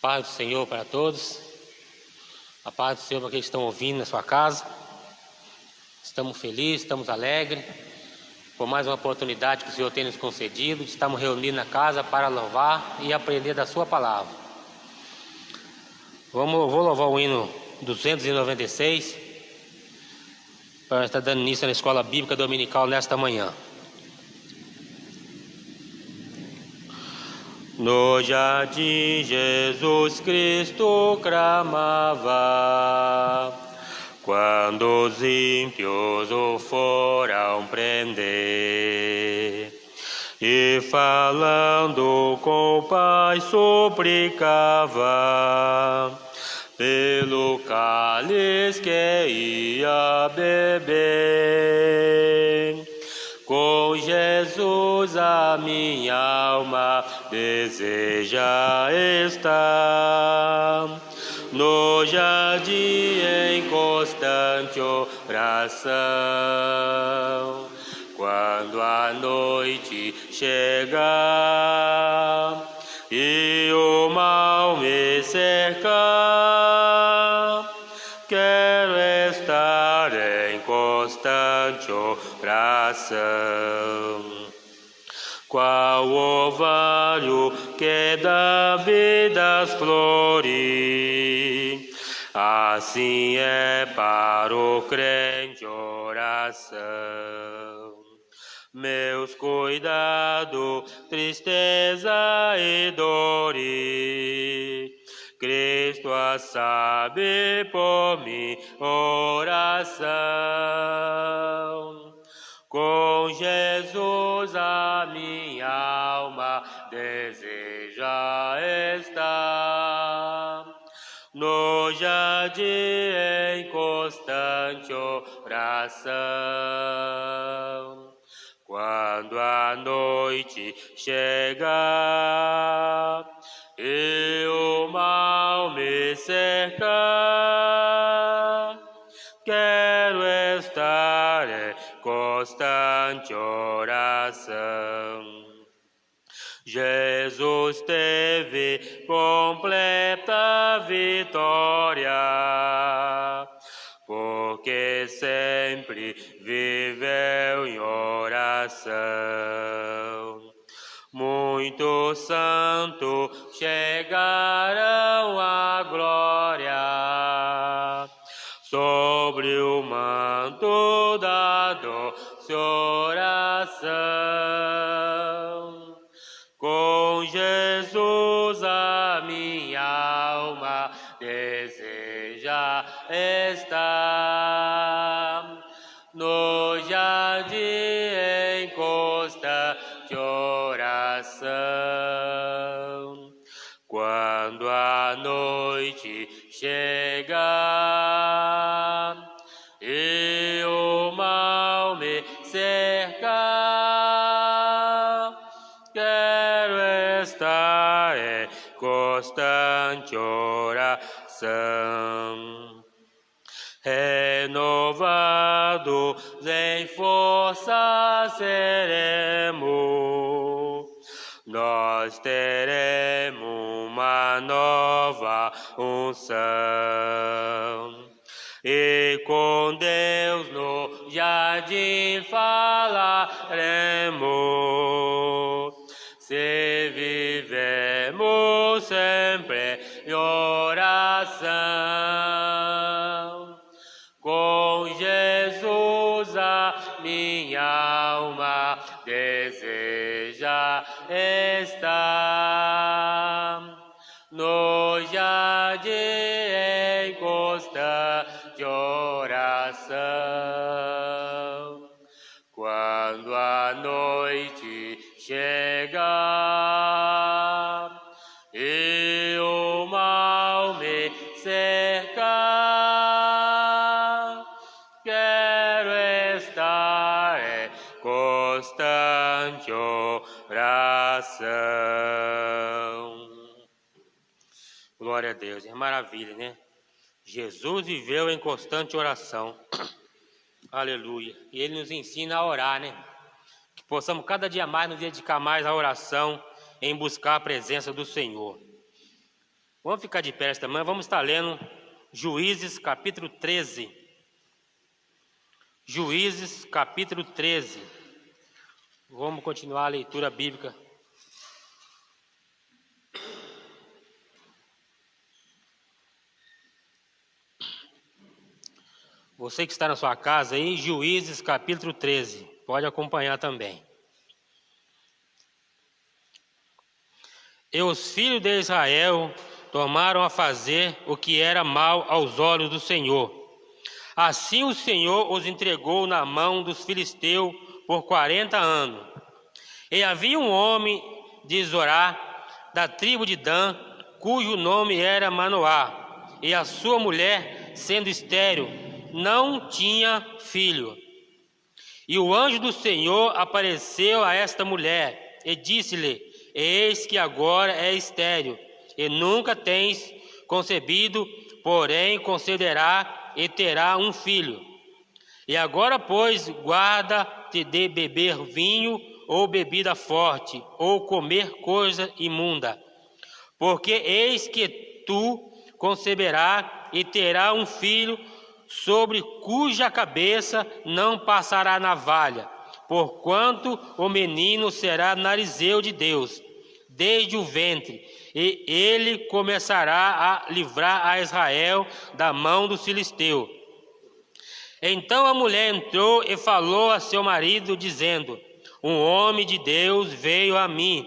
paz do Senhor para todos, a paz do Senhor para aqueles que estão ouvindo na sua casa. Estamos felizes, estamos alegres por mais uma oportunidade que o Senhor tem nos concedido de estarmos reunidos na casa para louvar e aprender da sua palavra. Vou louvar o hino 296 para estar dando início na escola bíblica dominical nesta manhã. No jardim Jesus Cristo clamava, quando os ímpios o foram prender, e falando com o Pai suplicava, pelo cálice que ia beber. Com Jesus a minha alma deseja estar, no jardim em constante oração. Quando a noite chegar e o mal me cercar, quero estar em constante oração. Qual orvalho que dá vida às flores, assim é para o crente oração. Meus cuidados, tristeza e dores, Cristo a sabe por mim oração. Com Jesus a minha alma deseja estar, no jardim em constante oração. Quando a noite chegar e o mal me cercar, quero estar em constante oração. Jesus teve completa vitória, porque sempre viveu em oração. Muitos santos chegaram à glória sobre o manto da doce oração. Com Jesus a minha alma deseja estar, no jardim em constante oração. Quando a noite chegar e o mal me cercar, quero estar em constante oração. Renovados em força seremos, nós teremos uma nova unção, e com Deus no jardim falaremos, se vivemos sempre em oração. Com Jesus a minha alma deseja estar, no jardim em constante oração. Quando a noite chegar e o mal me cercar, quero estar em constante oração. Glória a Deus, é maravilha, né? Jesus viveu em constante oração. Aleluia. E Ele nos ensina a orar, né? Que possamos cada dia mais nos dedicar mais à oração, em buscar a presença do Senhor. Vamos ficar de pé esta manhã, vamos estar lendo Juízes capítulo 13. Juízes capítulo 13. Vamos continuar a leitura bíblica. Você que está na sua casa aí, Juízes capítulo 13, pode acompanhar também. E os filhos de Israel tomaram a fazer o que era mal aos olhos do Senhor. Assim o Senhor os entregou na mão dos filisteus por 40 anos. E havia um homem de Zorá, da tribo de Dan, cujo nome era Manoá, e a sua mulher, sendo estéril, não tinha filho. E o anjo do Senhor apareceu a esta mulher e disse-lhe: Eis que agora é estéril, e nunca tens concebido, porém concederá e terá um filho. E agora, pois, guarda-te de beber vinho ou bebida forte, ou comer coisa imunda, porque eis que tu conceberá e terá um filho, sobre cuja cabeça não passará navalha, porquanto o menino será narizeu de Deus, desde o ventre, e ele começará a livrar a Israel da mão dos filisteus. Então a mulher entrou e falou a seu marido, dizendo: Um homem de Deus veio a mim,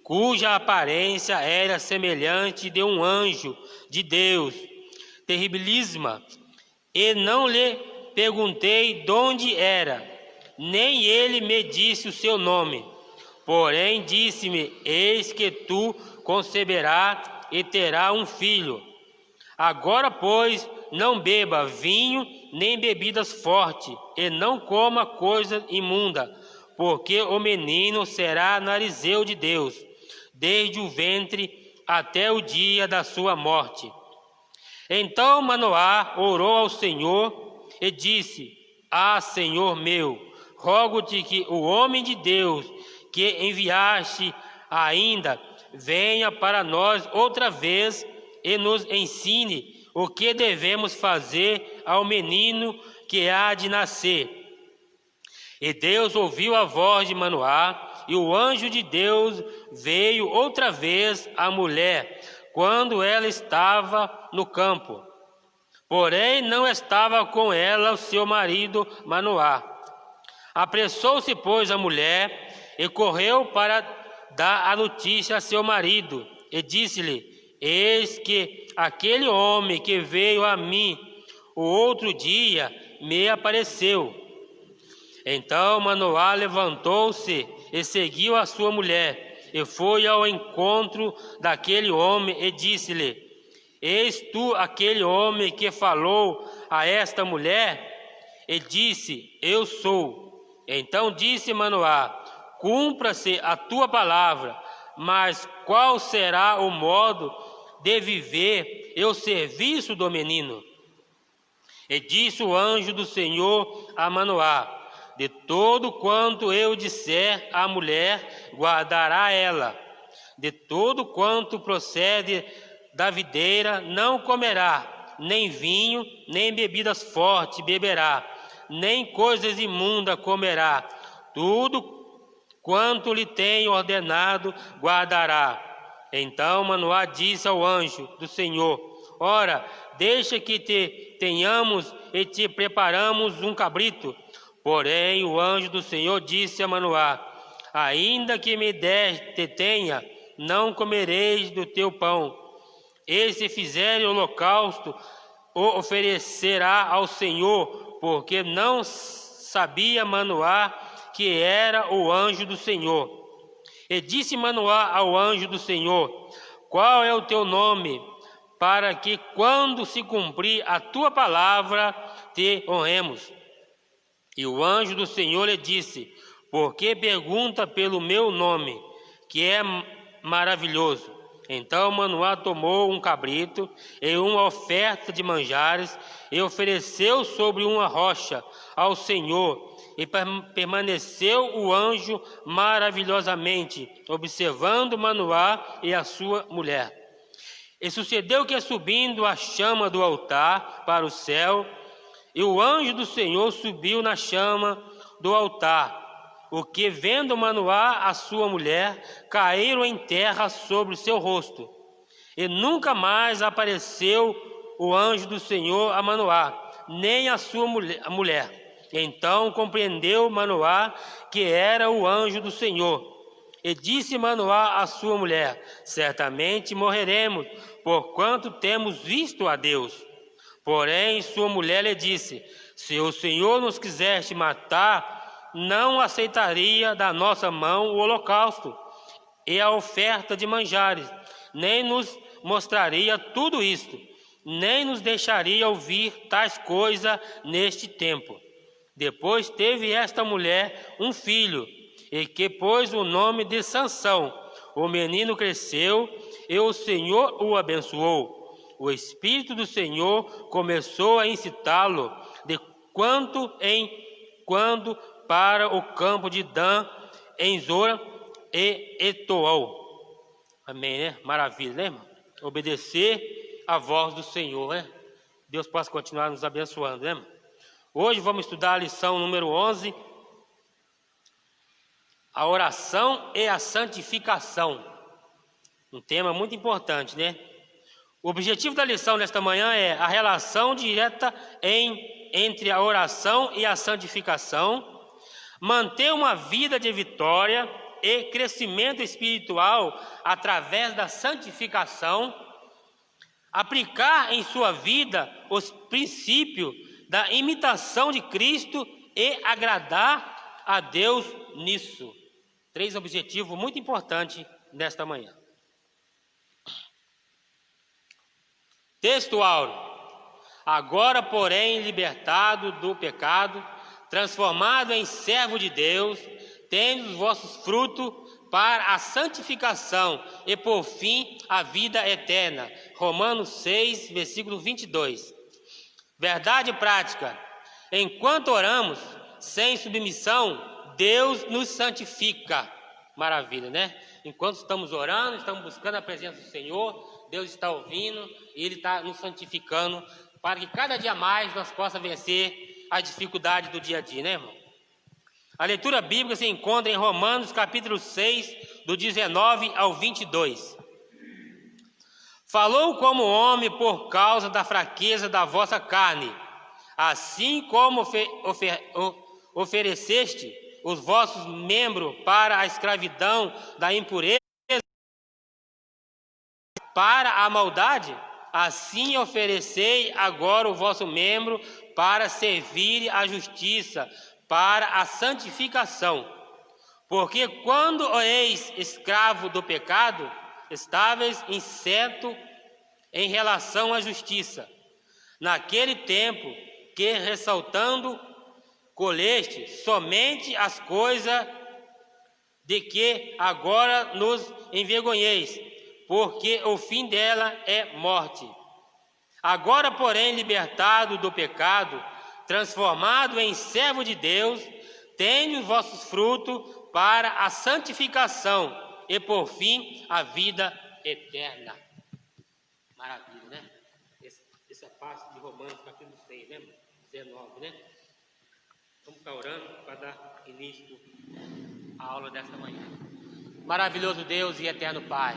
cuja aparência era semelhante de um anjo de Deus, terribilíssima. E não lhe perguntei de onde era, nem ele me disse o seu nome. Porém disse-me: Eis que tu conceberás e terá um filho. Agora, pois, não beba vinho nem bebidas fortes, e não coma coisa imunda, porque o menino será narizeu de Deus, desde o ventre até o dia da sua morte. Então Manoá orou ao Senhor e disse: Ah, Senhor meu, rogo-te que o homem de Deus que enviaste ainda venha para nós outra vez e nos ensine o que devemos fazer ao menino que há de nascer. E Deus ouviu a voz de Manoá, e o anjo de Deus veio outra vez à mulher, quando ela estava no campo. Porém não estava com ela o seu marido Manoá. Apressou-se, pois, a mulher e correu para dar a notícia a seu marido, e disse-lhe: Eis que aquele homem que veio a mim o outro dia me apareceu. Então Manoá levantou-se e seguiu a sua mulher, e foi ao encontro daquele homem e disse-lhe: Eis tu aquele homem que falou a esta mulher? E disse: Eu sou. Então disse Manoá: Cumpra-se a tua palavra, mas qual será o modo de viver e o serviço do menino? E disse o anjo do Senhor a Manoá: De todo quanto eu disser à mulher, guardará ela. De todo quanto procede da videira, não comerá, nem vinho, nem bebidas fortes beberá, nem coisas imundas comerá. Tudo quanto lhe tenho ordenado, guardará. Então Manoá disse ao anjo do Senhor: Ora, deixa que te tenhamos e te preparamos um cabrito. Porém o anjo do Senhor disse a Manoá: Ainda que me te tenha, não comereis do teu pão. E se fizer holocausto, o oferecerá ao Senhor, porque não sabia Manoá que era o anjo do Senhor. E disse Manoá ao anjo do Senhor: Qual é o teu nome, para que quando se cumprir a tua palavra te honremos? E o anjo do Senhor lhe disse: Porque pergunta pelo meu nome, que é maravilhoso. Então Manoá tomou um cabrito e uma oferta de manjares e ofereceu sobre uma rocha ao Senhor. E permaneceu o anjo maravilhosamente, observando Manoá e a sua mulher. E sucedeu que, subindo a chama do altar para o céu, e o anjo do Senhor subiu na chama do altar, o que, vendo Manoá, a sua mulher, caíram em terra sobre o seu rosto. E nunca mais apareceu o anjo do Senhor a Manoá, nem a sua mulher. Então compreendeu Manoá que era o anjo do Senhor. E disse Manoá à sua mulher: certamente morreremos, porquanto temos visto a Deus. Porém sua mulher lhe disse: se o Senhor nos quisesse matar, não aceitaria da nossa mão o holocausto e a oferta de manjares, nem nos mostraria tudo isto, nem nos deixaria ouvir tais coisas neste tempo. Depois teve esta mulher um filho, e que pôs o nome de Sansão. O menino cresceu, e o Senhor o abençoou. O Espírito do Senhor começou a incitá-lo de quando em quando para o campo de Dan, em Zora e Etoal. Amém, né? Maravilha, né, irmão? Obedecer a voz do Senhor, né? Deus possa continuar nos abençoando, né, irmão? Hoje vamos estudar a lição número 11, a oração e a santificação. Um tema muito importante, né? O objetivo da lição nesta manhã é a relação direta entre a oração e a santificação, manter uma vida de vitória e crescimento espiritual através da santificação, aplicar em sua vida os princípios da imitação de Cristo e agradar a Deus nisso. 3 objetivos muito importantes nesta manhã. Texto áureo. Agora, porém, libertado do pecado, transformado em servo de Deus, tendo os vossos frutos para a santificação e, por fim, a vida eterna. Romanos 6, versículo 22. Verdade prática. Enquanto oramos sem submissão, Deus nos santifica. Maravilha, né? Enquanto estamos orando, estamos buscando a presença do Senhor, Deus está ouvindo e Ele está nos santificando para que cada dia mais nós possamos vencer a dificuldade do dia a dia, né, irmão? A leitura bíblica se encontra em Romanos capítulo 6, do 19 ao 22. Falou como homem por causa da fraqueza da vossa carne, assim como ofereceste os vossos membros para a escravidão da impureza, para a maldade, assim oferecei agora o vosso membro para servir à justiça, para a santificação. Porque quando eis escravo do pecado, estáveis incerto em relação à justiça. Naquele tempo que, ressaltando, colheste somente as coisas de que agora nos envergonheis, porque o fim dela é morte. Agora, porém, libertado do pecado, transformado em servo de Deus, tende os vossos frutos para a santificação e, por fim, a vida eterna. Maravilha, né? Essa parte de Romanos, capítulo 6, né? 19, né? Vamos estar orando para dar início à aula desta manhã. Maravilhoso Deus e eterno Pai,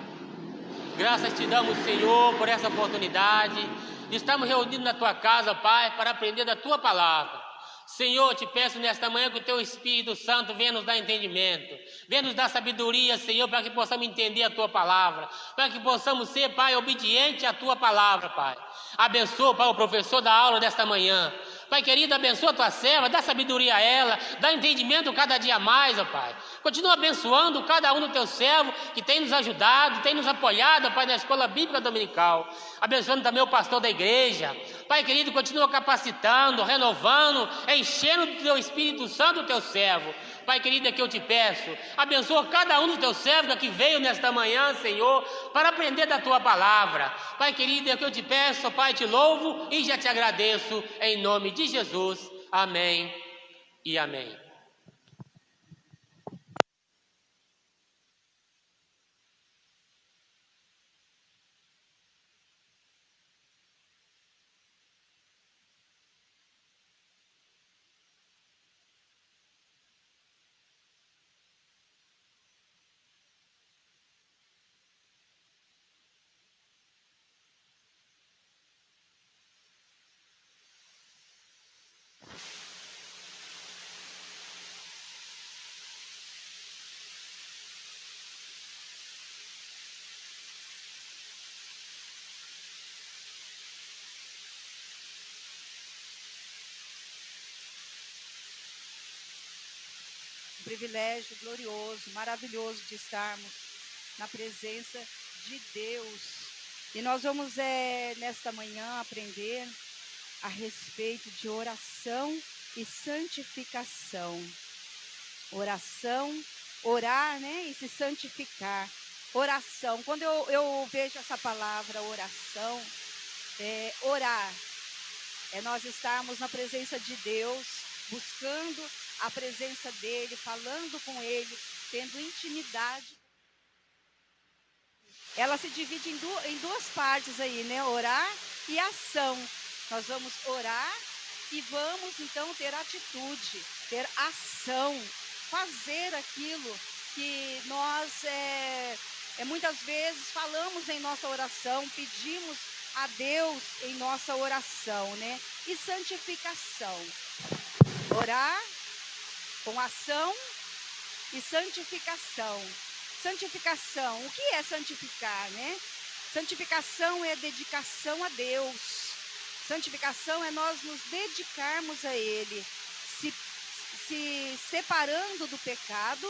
graças te damos, Senhor, por essa oportunidade de estarmos reunidos na Tua casa, Pai, para aprender da Tua palavra. Senhor, te peço nesta manhã que o Teu Espírito Santo venha nos dar entendimento, venha nos dar sabedoria, Senhor, para que possamos entender a Tua palavra, para que possamos ser, Pai, obediente à Tua palavra, Pai. Abençoa, Pai, o professor da aula desta manhã. Pai querido, abençoa a tua serva, dá sabedoria a ela, dá entendimento cada dia mais, ó Pai. Continua abençoando cada um do teu servo que tem nos ajudado, tem nos apoiado, ó Pai, na escola bíblica dominical. Abençoando também o pastor da igreja. Pai querido, continua capacitando, renovando, enchendo do teu Espírito Santo o teu servo. Pai querido, é que eu te peço, abençoa cada um dos teus servos que veio nesta manhã, Senhor, para aprender da tua palavra. Pai querido, é que eu te peço, Pai, te louvo e já te agradeço, em nome de Jesus. Amém e amém. privilégio glorioso, maravilhoso de estarmos na presença de Deus. E nós vamos nesta manhã aprender a respeito de oração e santificação. Oração, orar, né? E se santificar. Oração, quando eu vejo essa palavra oração, orar, nós estarmos na presença de Deus, buscando a presença dEle, falando com Ele, tendo intimidade. Ela se divide em duas partes aí, né? Orar e ação. Nós vamos orar e vamos então ter atitude, ter ação, fazer aquilo que nós muitas vezes falamos em nossa oração, pedimos a Deus em nossa oração, né? E santificação. Orar com ação e santificação. Santificação, o que é santificar, né? Santificação é dedicação a Deus. Santificação é nós nos dedicarmos a Ele, se separando do pecado.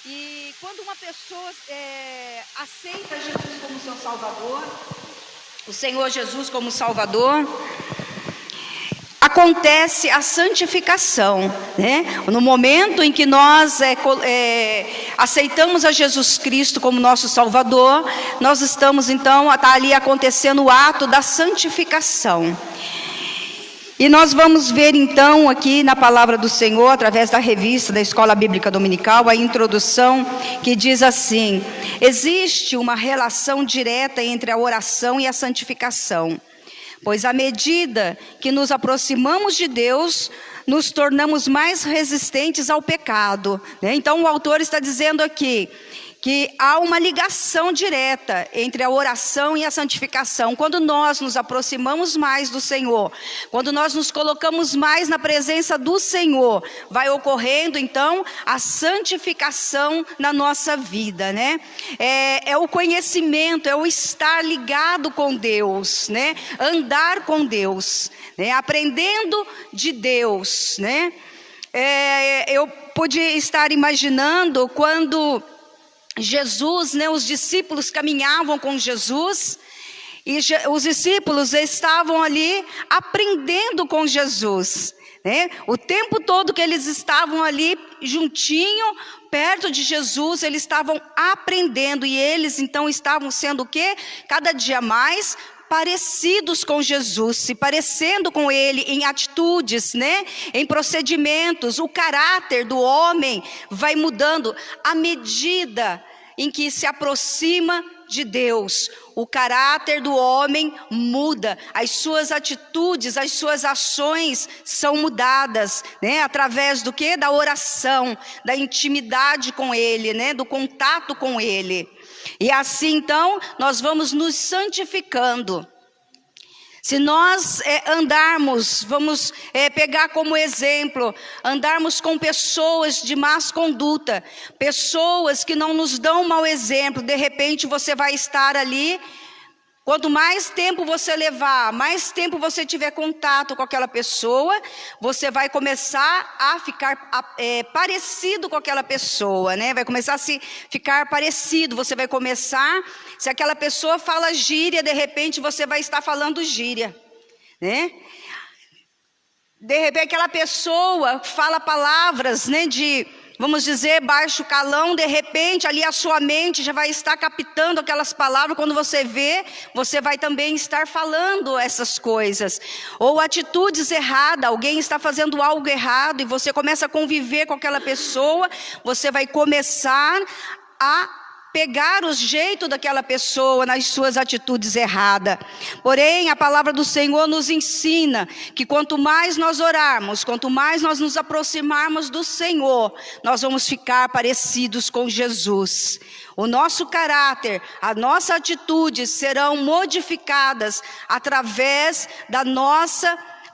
E quando uma pessoa aceita Jesus como seu Salvador, o Senhor Jesus como Salvador, acontece a santificação, né? No momento em que nós aceitamos a Jesus Cristo como nosso Salvador, nós estamos então, está ali acontecendo o ato da santificação. E nós vamos ver então aqui na palavra do Senhor, através da revista da Escola Bíblica Dominical, a introdução que diz assim: existe uma relação direta entre a oração e a santificação, pois à medida que nos aproximamos de Deus, nos tornamos mais resistentes ao pecado, né? Então o autor está dizendo aqui que há uma ligação direta entre a oração e a santificação. Quando nós nos aproximamos mais do Senhor, quando nós nos colocamos mais na presença do Senhor, vai ocorrendo então a santificação na nossa vida, né? É o conhecimento, é o estar ligado com Deus, né? Andar com Deus, né? Aprendendo de Deus, né? Eu pude estar imaginando quando Jesus, né, os discípulos caminhavam com Jesus, e os discípulos estavam ali aprendendo com Jesus, né? O tempo todo que eles estavam ali juntinho, perto de Jesus, eles estavam aprendendo, e eles então estavam sendo o quê? Cada dia mais parecidos com Jesus, se parecendo com Ele em atitudes, né? Em procedimentos. O caráter do homem vai mudando à medida em que se aproxima de Deus. O caráter do homem muda, as suas atitudes, as suas ações são mudadas, né? Através do quê? Da oração, da intimidade com Ele, né? Do contato com Ele. E assim então nós vamos nos santificando. Se nós andarmos, vamos pegar como exemplo, andarmos com pessoas de más conduta, pessoas que não nos dão mau exemplo, de repente você vai estar ali. Quanto mais tempo você levar, mais tempo você tiver contato com aquela pessoa, você vai começar a ficar parecido com aquela pessoa, né? Vai começar a ficar parecido, você vai começar, se aquela pessoa fala gíria, de repente você vai estar falando gíria, né? De repente aquela pessoa fala palavras, né, vamos dizer, baixo calão, de repente ali a sua mente já vai estar captando aquelas palavras, quando você vê, você vai também estar falando essas coisas. Ou atitudes erradas, alguém está fazendo algo errado e você começa a conviver com aquela pessoa, você vai começar a pegar o jeito daquela pessoa nas suas atitudes erradas. Porém, a palavra do Senhor nos ensina que quanto mais nós orarmos, quanto mais nós nos aproximarmos do Senhor, nós vamos ficar parecidos com Jesus. O nosso caráter, a nossa atitude serão modificadas através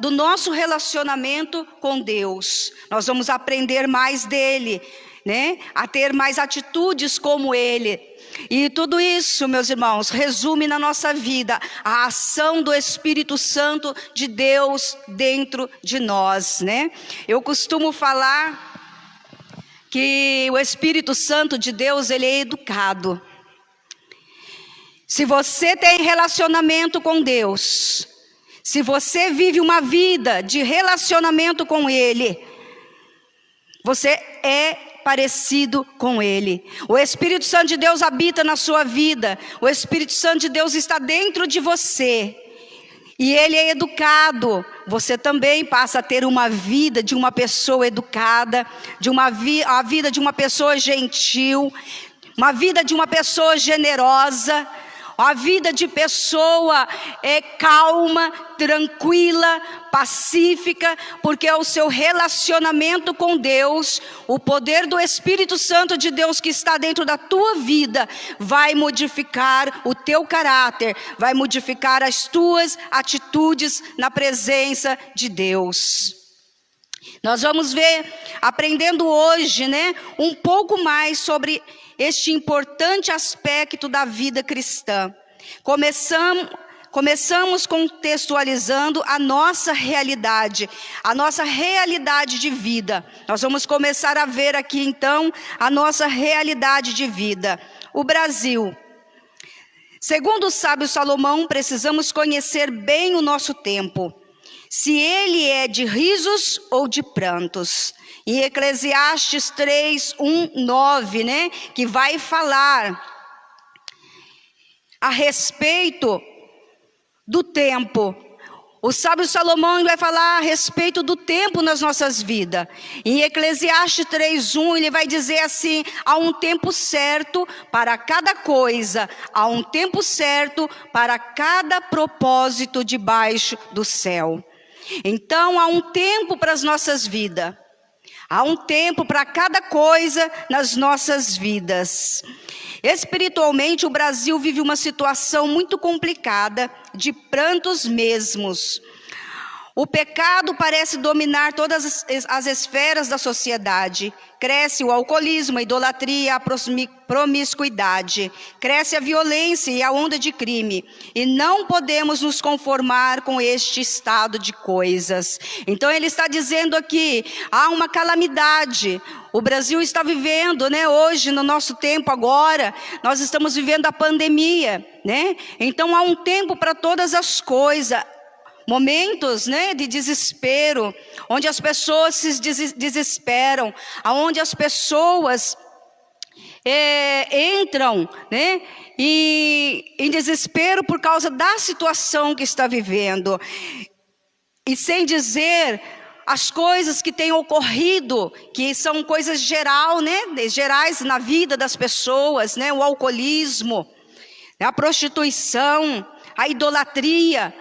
do nosso relacionamento com Deus. Nós vamos aprender mais dele, né? A ter mais atitudes como Ele. E tudo isso, meus irmãos, resume na nossa vida a ação do Espírito Santo de Deus dentro de nós, né? Eu costumo falar que o Espírito Santo de Deus, ele é educado. Se você tem relacionamento com Deus, se você vive uma vida de relacionamento com Ele, você é parecido com Ele. O Espírito Santo de Deus habita na sua vida. O Espírito Santo de Deus está dentro de você. E Ele é educado. Você também passa a ter uma vida de uma pessoa educada, a vida de uma pessoa gentil, uma vida de uma pessoa generosa, a vida de pessoa calma, tranquila, pacífica, porque é o seu relacionamento com Deus, o poder do Espírito Santo de Deus que está dentro da tua vida, vai modificar o teu caráter, vai modificar as tuas atitudes na presença de Deus. Nós vamos ver, aprendendo hoje, um pouco mais sobre este importante aspecto da vida cristã. Começamos contextualizando a nossa realidade de vida. Nós vamos começar a ver aqui então a nossa realidade de vida. O Brasil. Segundo o sábio Salomão, precisamos conhecer bem o nosso tempo, se ele é de risos ou de prantos. Em Eclesiastes 3, 1, 9, que vai falar a respeito do tempo. O sábio Salomão vai falar a respeito do tempo nas nossas vidas. Em Eclesiastes 3:1 ele vai dizer assim: há um tempo certo para cada coisa, há um tempo certo para cada propósito debaixo do céu. Então há um tempo para as nossas vidas. Há um tempo para cada coisa nas nossas vidas. Espiritualmente, o Brasil vive uma situação muito complicada, de prantos mesmos. O pecado parece dominar todas as esferas da sociedade. Cresce o alcoolismo, a idolatria, a promiscuidade. Cresce a violência e a onda de crime. E não podemos nos conformar com este estado de coisas. Então ele está dizendo aqui, há uma calamidade. O Brasil está vivendo, hoje, no nosso tempo agora, nós estamos vivendo a pandemia, Então há um tempo para todas as coisas. Momentos de desespero, onde as pessoas se desesperam, onde as pessoas entram em desespero por causa da situação que está vivendo. E sem dizer as coisas que têm ocorrido, que são coisas gerais na vida das pessoas, o alcoolismo, a prostituição, a idolatria,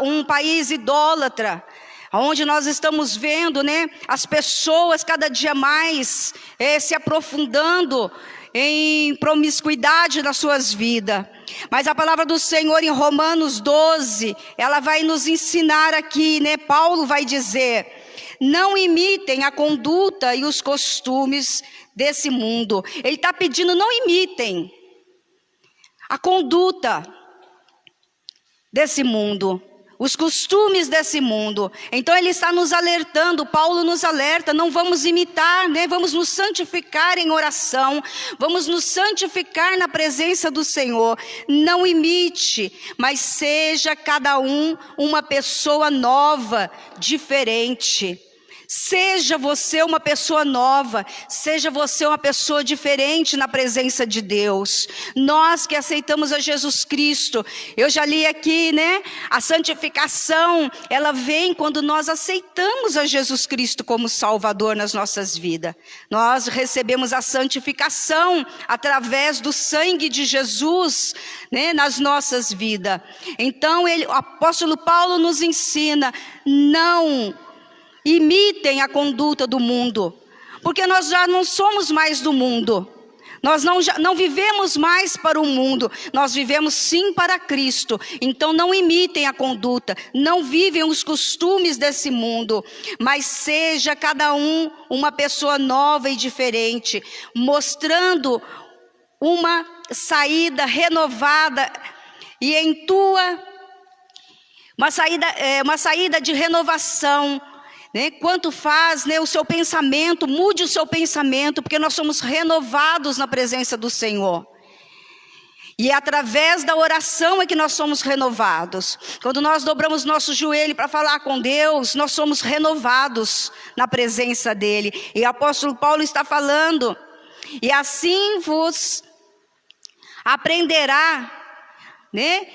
um país idólatra, onde nós estamos vendo as pessoas cada dia mais se aprofundando em promiscuidade nas suas vidas. Mas a palavra do Senhor em Romanos 12, ela vai nos ensinar aqui, Paulo vai dizer: não imitem a conduta e os costumes desse mundo. Ele está pedindo, não imitem a conduta desse mundo, os costumes desse mundo. Então ele está nos alertando, Paulo nos alerta, não vamos imitar, vamos nos santificar em oração, vamos nos santificar na presença do Senhor. Não imite, mas seja cada um uma pessoa nova, diferente. Seja você uma pessoa nova, seja você uma pessoa diferente na presença de Deus. Nós que aceitamos a Jesus Cristo, eu já li aqui, a santificação, ela vem quando nós aceitamos a Jesus Cristo como Salvador nas nossas vidas. Nós recebemos a santificação através do sangue de Jesus, nas nossas vidas. Então o apóstolo Paulo nos ensina, não imitem a conduta do mundo, porque nós já não somos mais do mundo, nós não vivemos mais para o mundo, nós vivemos sim para Cristo. Então não imitem a conduta, não vivem os costumes desse mundo, mas seja cada um uma pessoa nova e diferente, mostrando uma saída renovada e uma saída de renovação, né? Quanto faz, né, o seu pensamento, mude o seu pensamento, porque nós somos renovados na presença do Senhor. E é através da oração é que nós somos renovados. Quando nós dobramos nosso joelho para falar com Deus, nós somos renovados na presença dEle. E o apóstolo Paulo está falando, e assim vos aprenderá, né,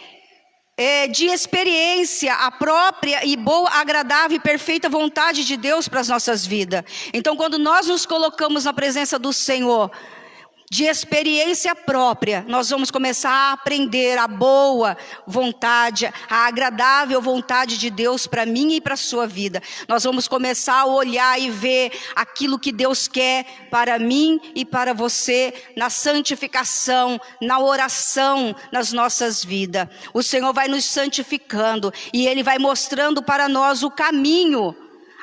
de experiência a própria e boa, agradável e perfeita vontade de Deus para as nossas vidas. Então, quando nós nos colocamos na presença do Senhor, de experiência própria, nós vamos começar a aprender a boa vontade, a agradável vontade de Deus para mim e para a sua vida. Nós vamos começar a olhar e ver aquilo que Deus quer para mim e para você, na santificação, na oração, nas nossas vidas. O Senhor vai nos santificando e Ele vai mostrando para nós o caminho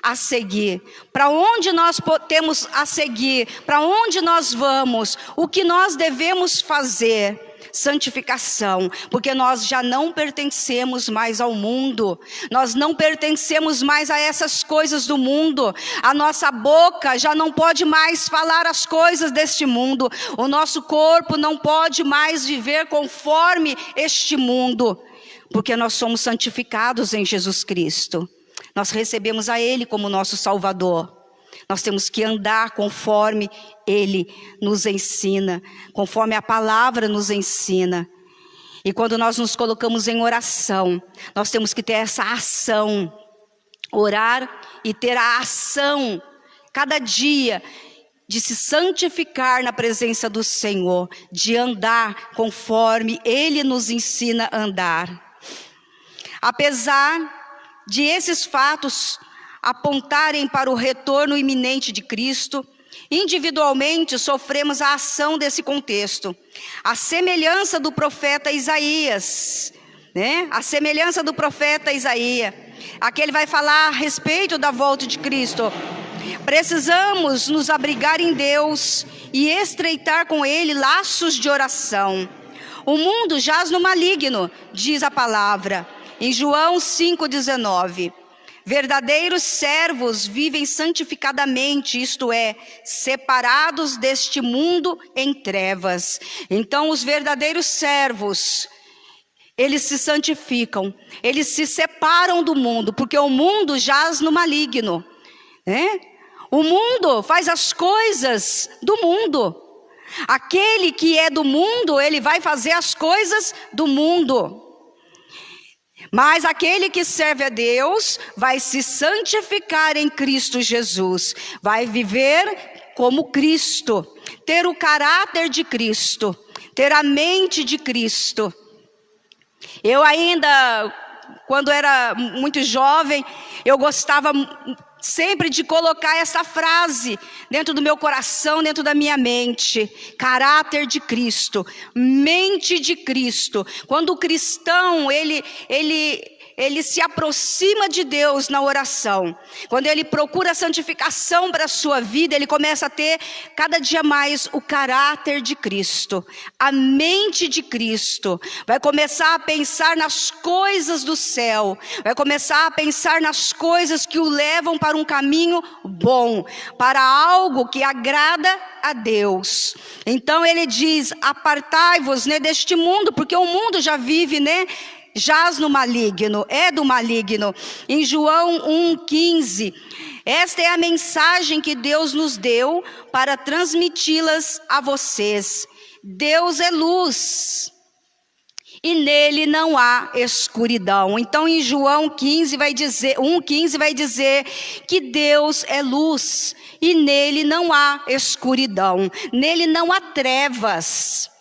a seguir, para onde nós temos a seguir, para onde nós vamos, o que nós devemos fazer. Santificação, porque nós já não pertencemos mais ao mundo, nós não pertencemos mais a essas coisas do mundo, a nossa boca já não pode mais falar as coisas deste mundo, o nosso corpo não pode mais viver conforme este mundo, porque nós somos santificados em Jesus Cristo. Nós recebemos a Ele como nosso Salvador. Nós temos que andar conforme Ele nos ensina, conforme a palavra nos ensina. E quando nós nos colocamos em oração, nós temos que ter essa ação. Orar e ter a ação, cada dia, de se santificar na presença do Senhor, de andar conforme Ele nos ensina a andar. Apesar de esses fatos apontarem para o retorno iminente de Cristo, individualmente sofremos a ação desse contexto. A semelhança do profeta Isaías, né? A semelhança do profeta Isaías. Aqui ele vai falar a respeito da volta de Cristo. Precisamos nos abrigar em Deus e estreitar com Ele laços de oração. O mundo jaz no maligno, diz a palavra. Em João 5,19, verdadeiros servos vivem santificadamente, isto é, separados deste mundo em trevas. Então os verdadeiros servos, eles se santificam, eles se separam do mundo, porque o mundo jaz no maligno, né? O mundo faz as coisas do mundo. Aquele que é do mundo, ele vai fazer as coisas do mundo. Mas aquele que serve a Deus vai se santificar em Cristo Jesus, vai viver como Cristo, ter o caráter de Cristo, ter a mente de Cristo. Eu ainda, quando era muito jovem, eu gostava sempre de colocar essa frase dentro do meu coração, dentro da minha mente: caráter de Cristo, mente de Cristo. Quando o cristão, ele se aproxima de Deus na oração, quando ele procura a santificação para a sua vida, ele começa a ter cada dia mais o caráter de Cristo, a mente de Cristo, vai começar a pensar nas coisas do céu, vai começar a pensar nas coisas que o levam para um caminho bom, para algo que agrada a Deus. Então ele diz: apartai-vos, né, deste mundo, porque o mundo já vive, né, jaz no maligno, é do maligno. Em João 1,15, esta é a mensagem que Deus nos deu para transmiti-las a vocês. Deus é luz e nele não há escuridão. Então em João 1,15 vai dizer que Deus é luz e nele não há escuridão, nele não há trevas.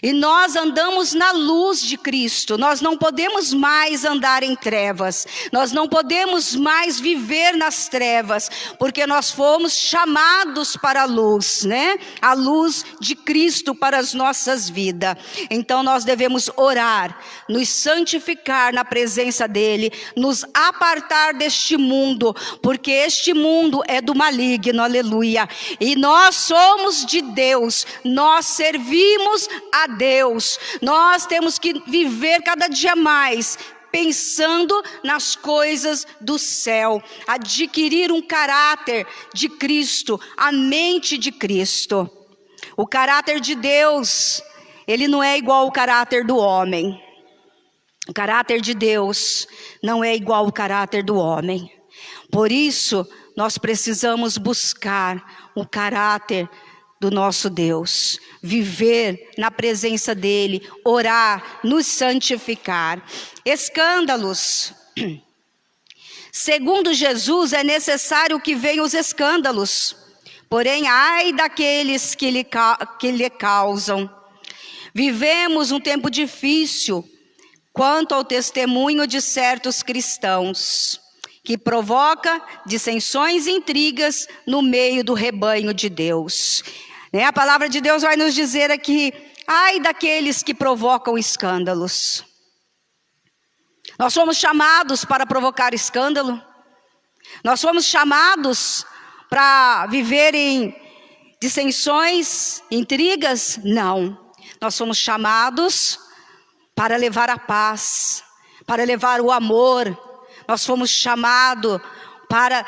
E nós andamos na luz de Cristo, nós não podemos mais andar em trevas, nós não podemos mais viver nas trevas, porque nós fomos chamados para a luz, né? A luz de Cristo para as nossas vidas. Então nós devemos orar, nos santificar na presença dEle, nos apartar deste mundo, porque este mundo é do maligno, aleluia. E nós somos de Deus, nós servimos a Deus, nós temos que viver cada dia mais pensando nas coisas do céu, adquirir um caráter de Cristo, a mente de Cristo. O caráter de Deus, ele não é igual ao caráter do homem. O caráter de Deus não é igual ao caráter do homem. Por isso, nós precisamos buscar o caráter do nosso Deus, viver na presença dEle, orar, nos santificar. Escândalos. Segundo Jesus, é necessário que venham os escândalos, porém, ai daqueles que lhe causam. Vivemos um tempo difícil quanto ao testemunho de certos cristãos, que provoca dissensões e intrigas no meio do rebanho de Deus. A palavra de Deus vai nos dizer aqui, ai daqueles que provocam escândalos. Nós fomos chamados para provocar escândalo? Nós fomos chamados para viver em dissensões, intrigas? Não. Nós fomos chamados para levar a paz, para levar o amor. Nós fomos chamados para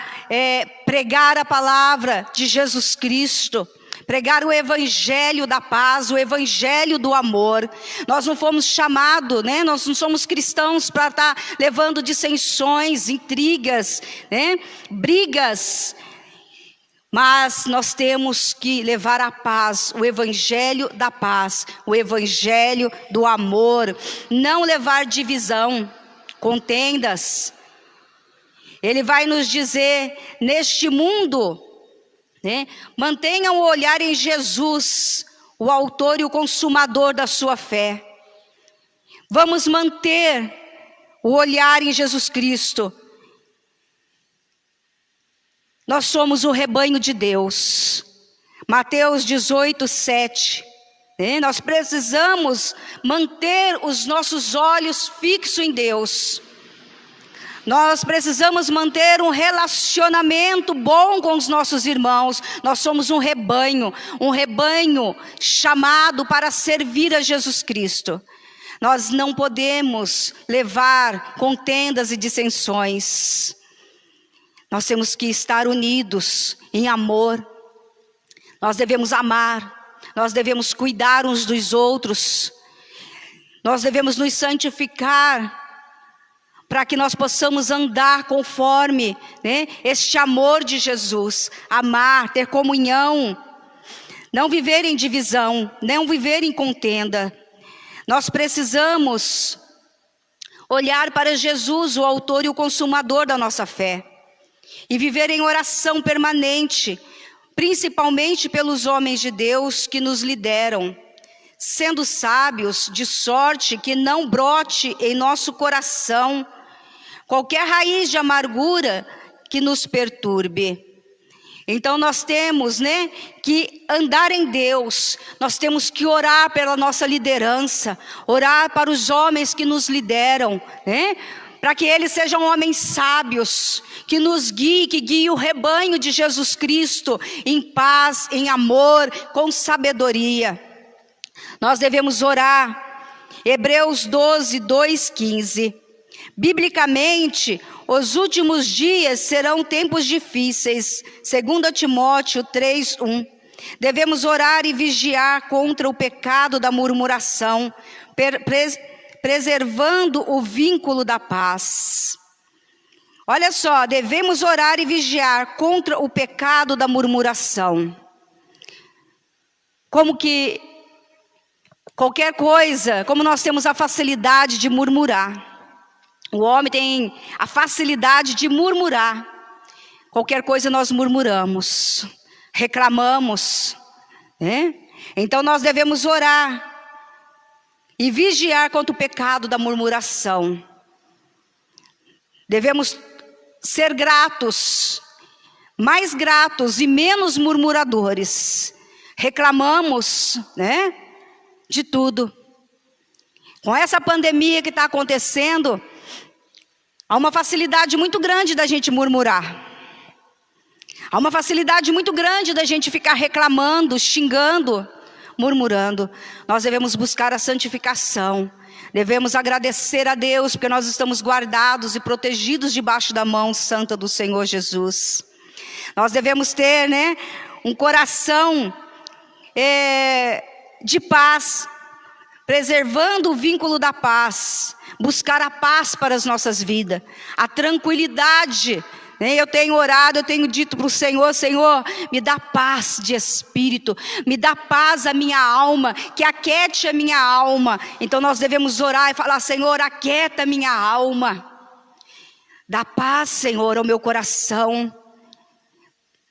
pregar a palavra de Jesus Cristo, pregar o evangelho da paz, o evangelho do amor. Nós não fomos chamados, nós não somos cristãos para estar levando dissensões, intrigas, brigas. Mas nós temos que levar a paz, o evangelho da paz, o evangelho do amor. Não levar divisão, contendas. Ele vai nos dizer, neste mundo, mantenham o olhar em Jesus, o autor e o consumador da sua fé. Vamos manter o olhar em Jesus Cristo. Nós somos o rebanho de Deus. Mateus 18:7. Nós precisamos manter os nossos olhos fixos em Deus. Nós precisamos manter um relacionamento bom com os nossos irmãos. Nós somos um rebanho chamado para servir a Jesus Cristo. Nós não podemos levar contendas e dissensões. Nós temos que estar unidos em amor. Nós devemos amar. Nós devemos cuidar uns dos outros. Nós devemos nos santificar para que nós possamos andar conforme este amor de Jesus. Amar, ter comunhão. Não viver em divisão, não viver em contenda. Nós precisamos olhar para Jesus, o autor e o consumador da nossa fé. E viver em oração permanente, principalmente pelos homens de Deus que nos lideram, sendo sábios, de sorte que não brote em nosso coração qualquer raiz de amargura que nos perturbe. Então nós temos que andar em Deus, nós temos que orar pela nossa liderança, orar para os homens que nos lideram, para que eles sejam homens sábios, que nos guiem, que guiem o rebanho de Jesus Cristo em paz, em amor, com sabedoria. Nós devemos orar. Hebreus 12:2-15. Biblicamente, os últimos dias serão tempos difíceis. 2 Timóteo 3:1. Devemos orar e vigiar contra o pecado da murmuração, preservando o vínculo da paz. Olha só, devemos orar e vigiar contra o pecado da murmuração. Como que qualquer coisa, como nós temos a facilidade de murmurar. O homem tem a facilidade de murmurar. Qualquer coisa nós murmuramos, reclamamos, Então nós devemos orar e vigiar contra o pecado da murmuração. Devemos ser gratos, mais gratos e menos murmuradores. Reclamamos, de tudo. Com essa pandemia que está acontecendo, há uma facilidade muito grande da gente murmurar. Há uma facilidade muito grande da gente ficar reclamando, xingando, murmurando. Nós devemos buscar a santificação. Devemos agradecer a Deus, porque nós estamos guardados e protegidos debaixo da mão santa do Senhor Jesus. Nós devemos ter, um coração de paz, preservando o vínculo da paz, buscar a paz para as nossas vidas, a tranquilidade. Eu tenho orado, eu tenho dito para o Senhor: Senhor, me dá paz de espírito, me dá paz à minha alma, que aquiete a minha alma. Então nós devemos orar e falar: Senhor, aquieta a minha alma, dá paz, Senhor, ao meu coração,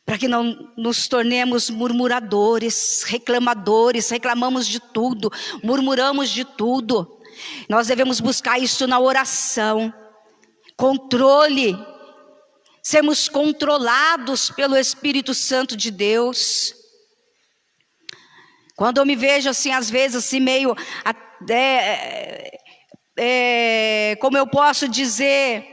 para que não nos tornemos murmuradores, reclamadores, reclamamos de tudo, murmuramos de tudo. Nós devemos buscar isso na oração, controle, sermos controlados pelo Espírito Santo de Deus. Quando eu me vejo assim, às vezes assim meio, como eu posso dizer,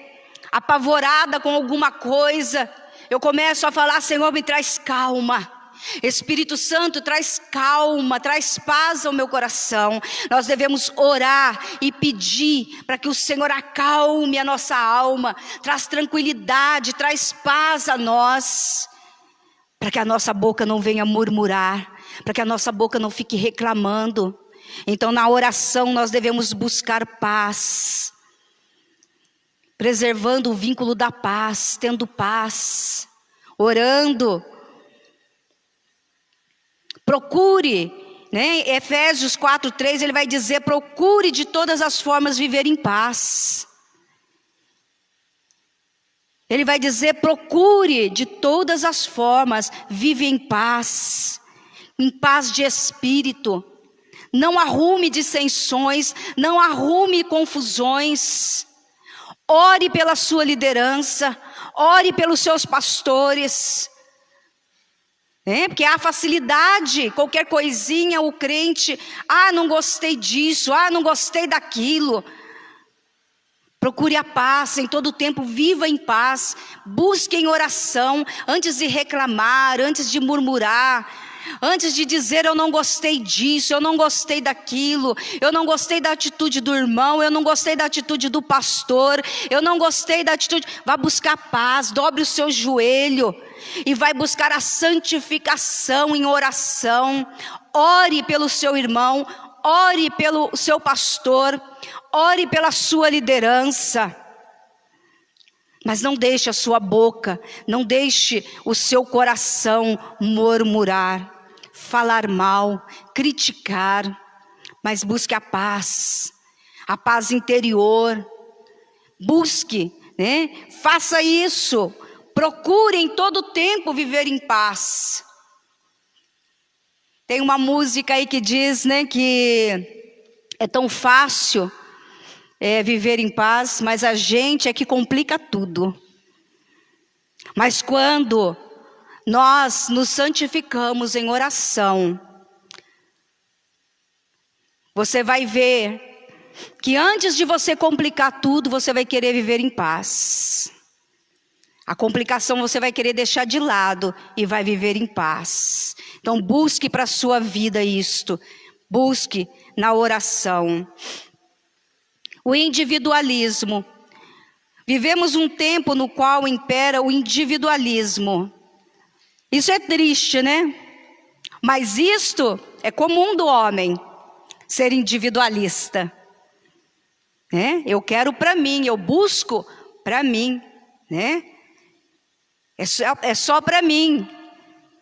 apavorada com alguma coisa, eu começo a falar: Senhor, me traz calma. Espírito Santo, traz calma, traz paz ao meu coração. Nós devemos orar e pedir para que o Senhor acalme a nossa alma, traz tranquilidade, traz paz a nós, para que a nossa boca não venha murmurar, para que a nossa boca não fique reclamando. Então na oração nós devemos buscar paz, preservando o vínculo da paz, tendo paz, orando. Procure, Efésios 4:3, ele vai dizer: procure de todas as formas viver em paz. Ele vai dizer: procure de todas as formas viver em paz de espírito. Não arrume dissensões, não arrume confusões. Ore pela sua liderança, ore pelos seus pastores. Porque há facilidade, qualquer coisinha o crente: não gostei disso, não gostei daquilo. Procure a paz em todo tempo, viva em paz, busque em oração, antes de reclamar, antes de murmurar, antes de dizer: eu não gostei disso, eu não gostei daquilo, eu não gostei da atitude do irmão, eu não gostei da atitude do pastor, eu não gostei da atitude. Vá buscar paz, dobre o seu joelho e vai buscar a santificação em oração. Ore pelo seu irmão, ore pelo seu pastor, ore pela sua liderança. Mas não deixe a sua boca, não deixe o seu coração murmurar, falar mal, criticar, mas busque a paz interior. Busque, faça isso. Procure em todo tempo viver em paz. Tem uma música aí que diz, que é tão fácil viver em paz, mas a gente é que complica tudo. Mas quando nós nos santificamos em oração, você vai ver que antes de você complicar tudo, você vai querer viver em paz. A complicação você vai querer deixar de lado e vai viver em paz. Então busque para a sua vida isto. Busque na oração. O individualismo. Vivemos um tempo no qual impera o individualismo. Isso é triste, Mas isto é comum do homem, ser individualista. Eu quero para mim, eu busco para mim, É só para mim.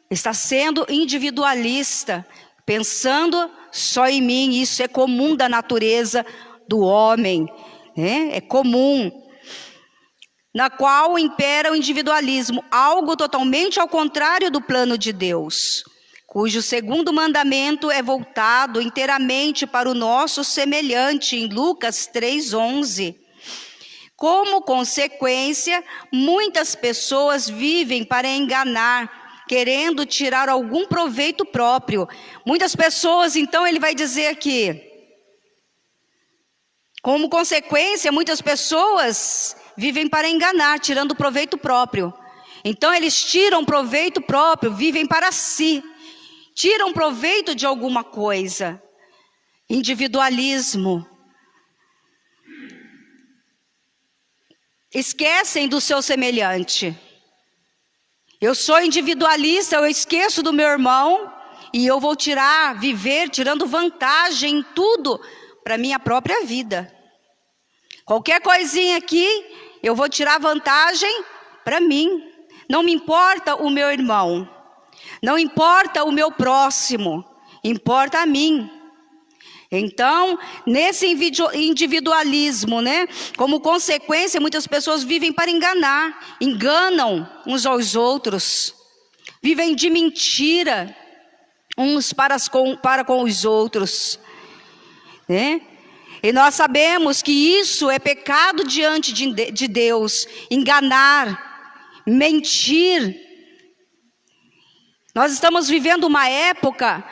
Está sendo individualista, pensando só em mim. Isso é comum da natureza do homem, é comum. Na qual impera o individualismo, algo totalmente ao contrário do plano de Deus, cujo segundo mandamento é voltado inteiramente para o nosso semelhante, em Lucas 3:11. Como consequência, muitas pessoas vivem para enganar, querendo tirar algum proveito próprio. Muitas pessoas, então, ele vai dizer aqui, como consequência, muitas pessoas vivem para enganar, tirando proveito próprio. Então, eles tiram proveito próprio, vivem para si. tiram proveito de alguma coisa. Individualismo. Esquecem do seu semelhante. Eu sou individualista, eu esqueço do meu irmão e eu vou viver tirando vantagem em tudo para minha própria vida. Qualquer coisinha aqui, eu vou tirar vantagem para mim. Não me importa o meu irmão, não importa o meu próximo, importa a mim. Então, nesse individualismo, né, como consequência, muitas pessoas vivem para enganar, enganam uns aos outros, vivem de mentira uns para com os outros, né? E nós sabemos que isso é pecado diante de Deus, enganar, mentir. Nós estamos vivendo uma época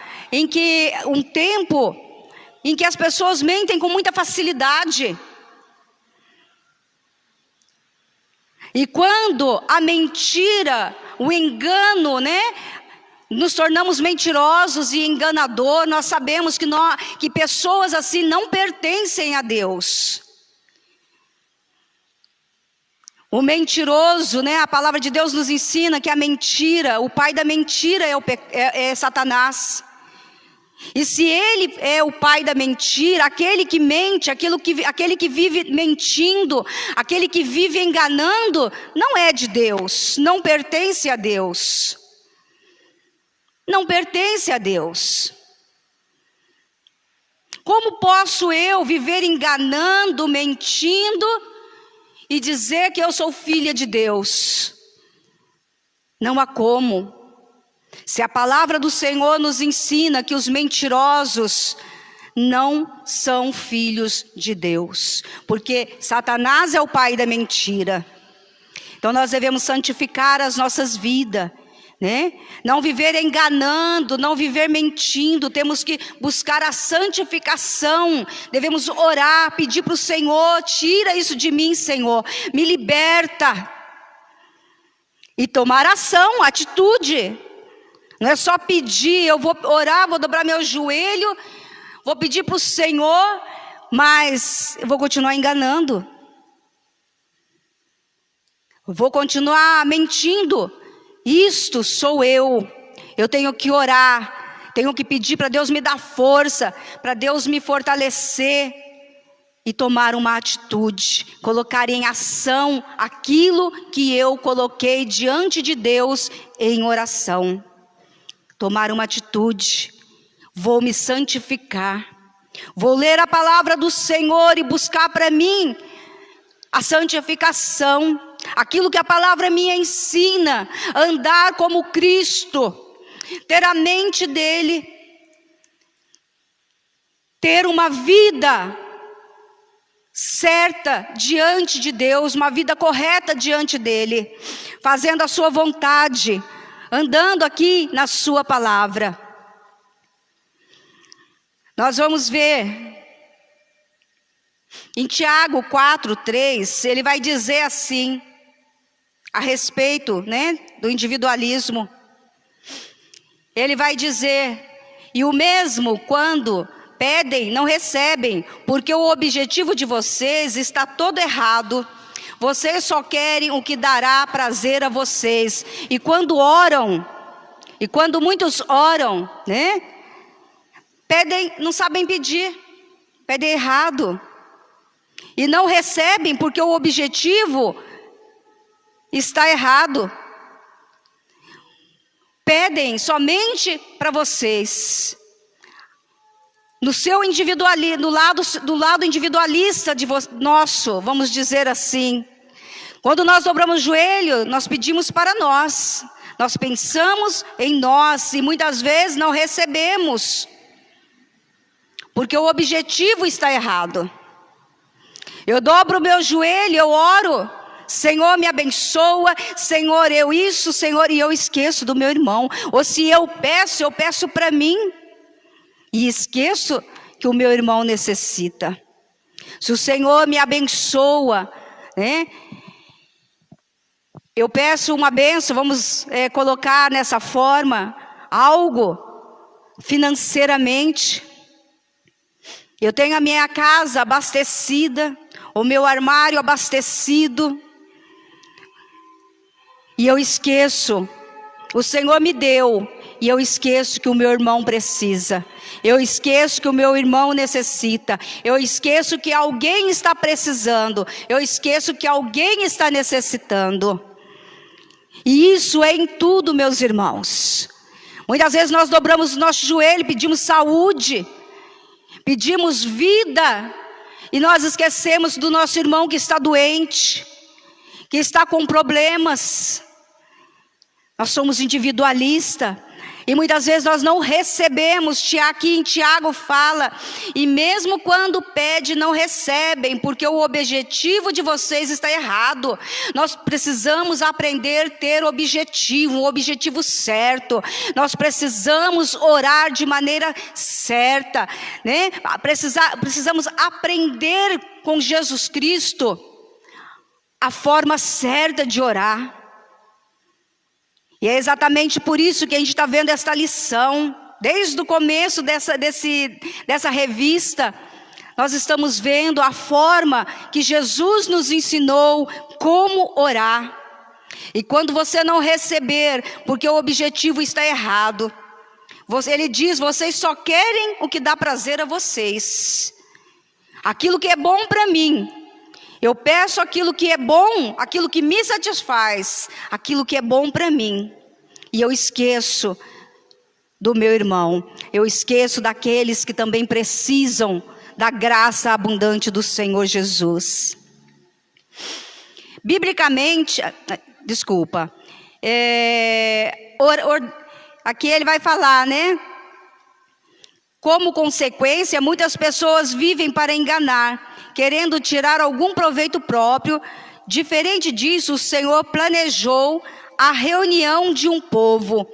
um tempo em que as pessoas mentem com muita facilidade. E quando a mentira, o engano, né, nos tornamos mentirosos e enganadores, nós sabemos que pessoas assim não pertencem a Deus. O mentiroso, né, a palavra de Deus nos ensina que a mentira, o pai da mentira é Satanás. E se ele é o pai da mentira, aquele que mente, aquele que vive mentindo, aquele que vive enganando, não é de Deus, não pertence a Deus. Não pertence a Deus. Como posso eu viver enganando, mentindo e dizer que eu sou filha de Deus? Não há como. Se a palavra do Senhor nos ensina que os mentirosos não são filhos de Deus, porque Satanás é o pai da mentira. Então nós devemos santificar as nossas vidas, né? Não viver enganando, não viver mentindo, temos que buscar a santificação, devemos orar, pedir para o Senhor, tira isso de mim, Senhor, me liberta. E tomar ação, atitude. Não é só pedir, eu vou orar, vou dobrar meu joelho, vou pedir para o Senhor, mas eu vou continuar enganando. Vou continuar mentindo. Isto sou eu. Eu tenho que orar, tenho que pedir para Deus me dar força, para Deus me fortalecer e tomar uma atitude, colocar em ação aquilo que eu coloquei diante de Deus em oração. Tomar uma atitude, vou me santificar, vou ler a palavra do Senhor e buscar para mim a santificação, aquilo que a palavra minha ensina, andar como Cristo, ter a mente dele, ter uma vida certa diante de Deus, uma vida correta diante dele, fazendo a sua vontade, andando aqui na sua palavra. Nós vamos ver em Tiago 4:3, ele vai dizer assim, a respeito, né, do individualismo. Ele vai dizer, e o mesmo quando pedem, não recebem, porque o objetivo de vocês está todo errado. Vocês só querem o que dará prazer a vocês. E quando oram, e quando muitos oram, né, pedem, não sabem pedir, pedem errado. E não recebem porque o objetivo está errado. Pedem somente para vocês. No seu individualismo, do lado individualista nosso, vamos dizer assim. Quando nós dobramos o joelho, nós pedimos para nós. Nós pensamos em nós e muitas vezes não recebemos. Porque o objetivo está errado. Eu dobro o meu joelho, eu oro. Senhor, me abençoa. Senhor, eu isso, Senhor, e eu esqueço do meu irmão. Ou se eu peço para mim. E esqueço que o meu irmão necessita. Se o Senhor me abençoa, né? Eu peço uma bênção, vamos colocar nessa forma, algo financeiramente, eu tenho a minha casa abastecida, o meu armário abastecido, e eu esqueço, o Senhor me deu, e eu esqueço que o meu irmão precisa, eu esqueço que o meu irmão necessita, eu esqueço que alguém está precisando, eu esqueço que alguém está necessitando. E isso é em tudo, meus irmãos. Muitas vezes nós dobramos o nosso joelho, pedimos saúde, pedimos vida, e nós esquecemos do nosso irmão que está doente, que está com problemas. Nós somos individualistas, e muitas vezes nós não recebemos. Aqui em Tiago fala, e mesmo quando pede, não recebem, porque o objetivo de vocês está errado. Nós precisamos aprender a ter objetivo, um objetivo certo. Nós precisamos orar de maneira certa, né? Precisamos aprender com Jesus Cristo a forma certa de orar. E é exatamente por isso que a gente está vendo esta lição, desde o começo dessa revista, nós estamos vendo a forma que Jesus nos ensinou como orar. E quando você não receber, porque o objetivo está errado, ele diz, vocês só querem o que dá prazer a vocês, aquilo que é bom para mim. Eu peço aquilo que é bom, aquilo que me satisfaz, aquilo que é bom para mim. E eu esqueço do meu irmão, eu esqueço daqueles que também precisam da graça abundante do Senhor Jesus. Biblicamente, aqui ele vai falar, né? Como consequência, muitas pessoas vivem para enganar, querendo tirar algum proveito próprio. Diferente disso, o Senhor planejou a reunião de um povo.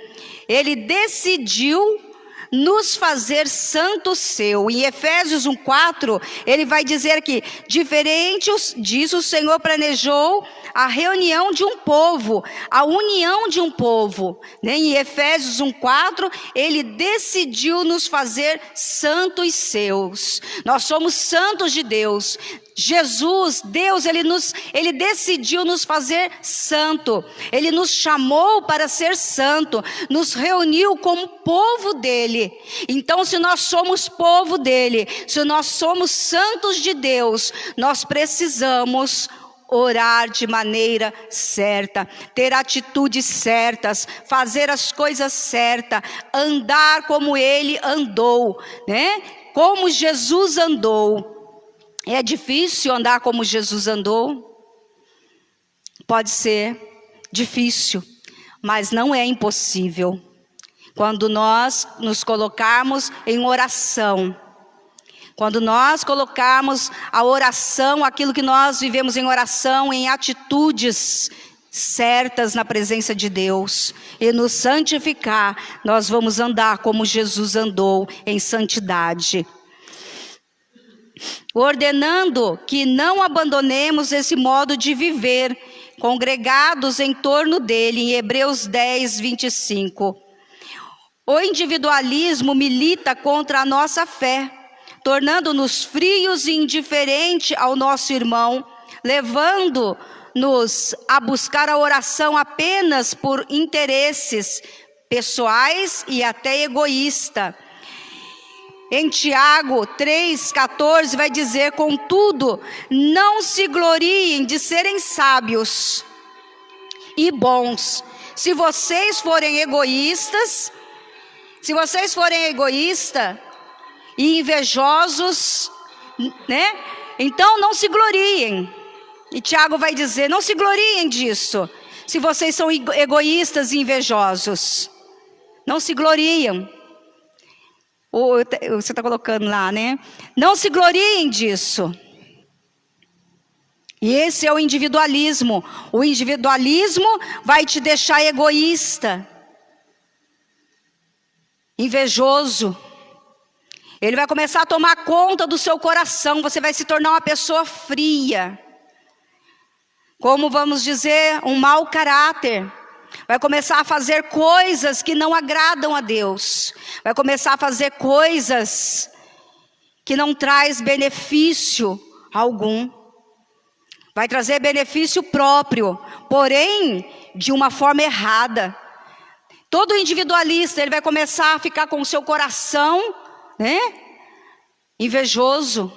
Ele decidiu nos fazer santo seu. Em Efésios 1:4, ele vai dizer que, diferente disso, o Senhor planejou a reunião de um povo, a união de um povo. Em Efésios 1:4, ele decidiu nos fazer santos seus. Nós somos santos de Deus. Jesus, Deus, ele decidiu nos fazer santo. Ele nos chamou para ser santo, nos reuniu como povo dele. Então, se nós somos povo dele, se nós somos santos de Deus, nós precisamos orar de maneira certa, ter atitudes certas, fazer as coisas certas, andar como ele andou, né? Como Jesus andou. É difícil andar como Jesus andou? Pode ser difícil, mas não é impossível. Quando nós nos colocarmos em oração, quando nós colocarmos a oração, aquilo que nós vivemos em oração, em atitudes certas na presença de Deus, e nos santificar, nós vamos andar como Jesus andou, em santidade. Ordenando que não abandonemos esse modo de viver, congregados em torno dele, em Hebreus 10:25. O individualismo milita contra a nossa fé, tornando-nos frios e indiferentes ao nosso irmão, levando-nos a buscar a oração apenas por interesses pessoais e até egoístas. Em Tiago 3,14 vai dizer, contudo, não se gloriem de serem sábios e bons. Se vocês forem egoístas e invejosos, né? Então não se gloriem. E Tiago vai dizer, não se gloriem disso. Se vocês são egoístas e invejosos, não se gloriam. Você está colocando lá, né? Não se gloriem disso. E esse é o individualismo. O individualismo vai te deixar egoísta, invejoso. Ele vai começar a tomar conta do seu coração. Você vai se tornar uma pessoa fria. Como vamos dizer, um mau caráter. vai começar a fazer coisas que não agradam a Deus, vai começar a fazer coisas que não traz benefício algum, vai trazer benefício próprio, porém de uma forma errada. Todo individualista, ele vai começar a ficar com o seu coração, né, invejoso,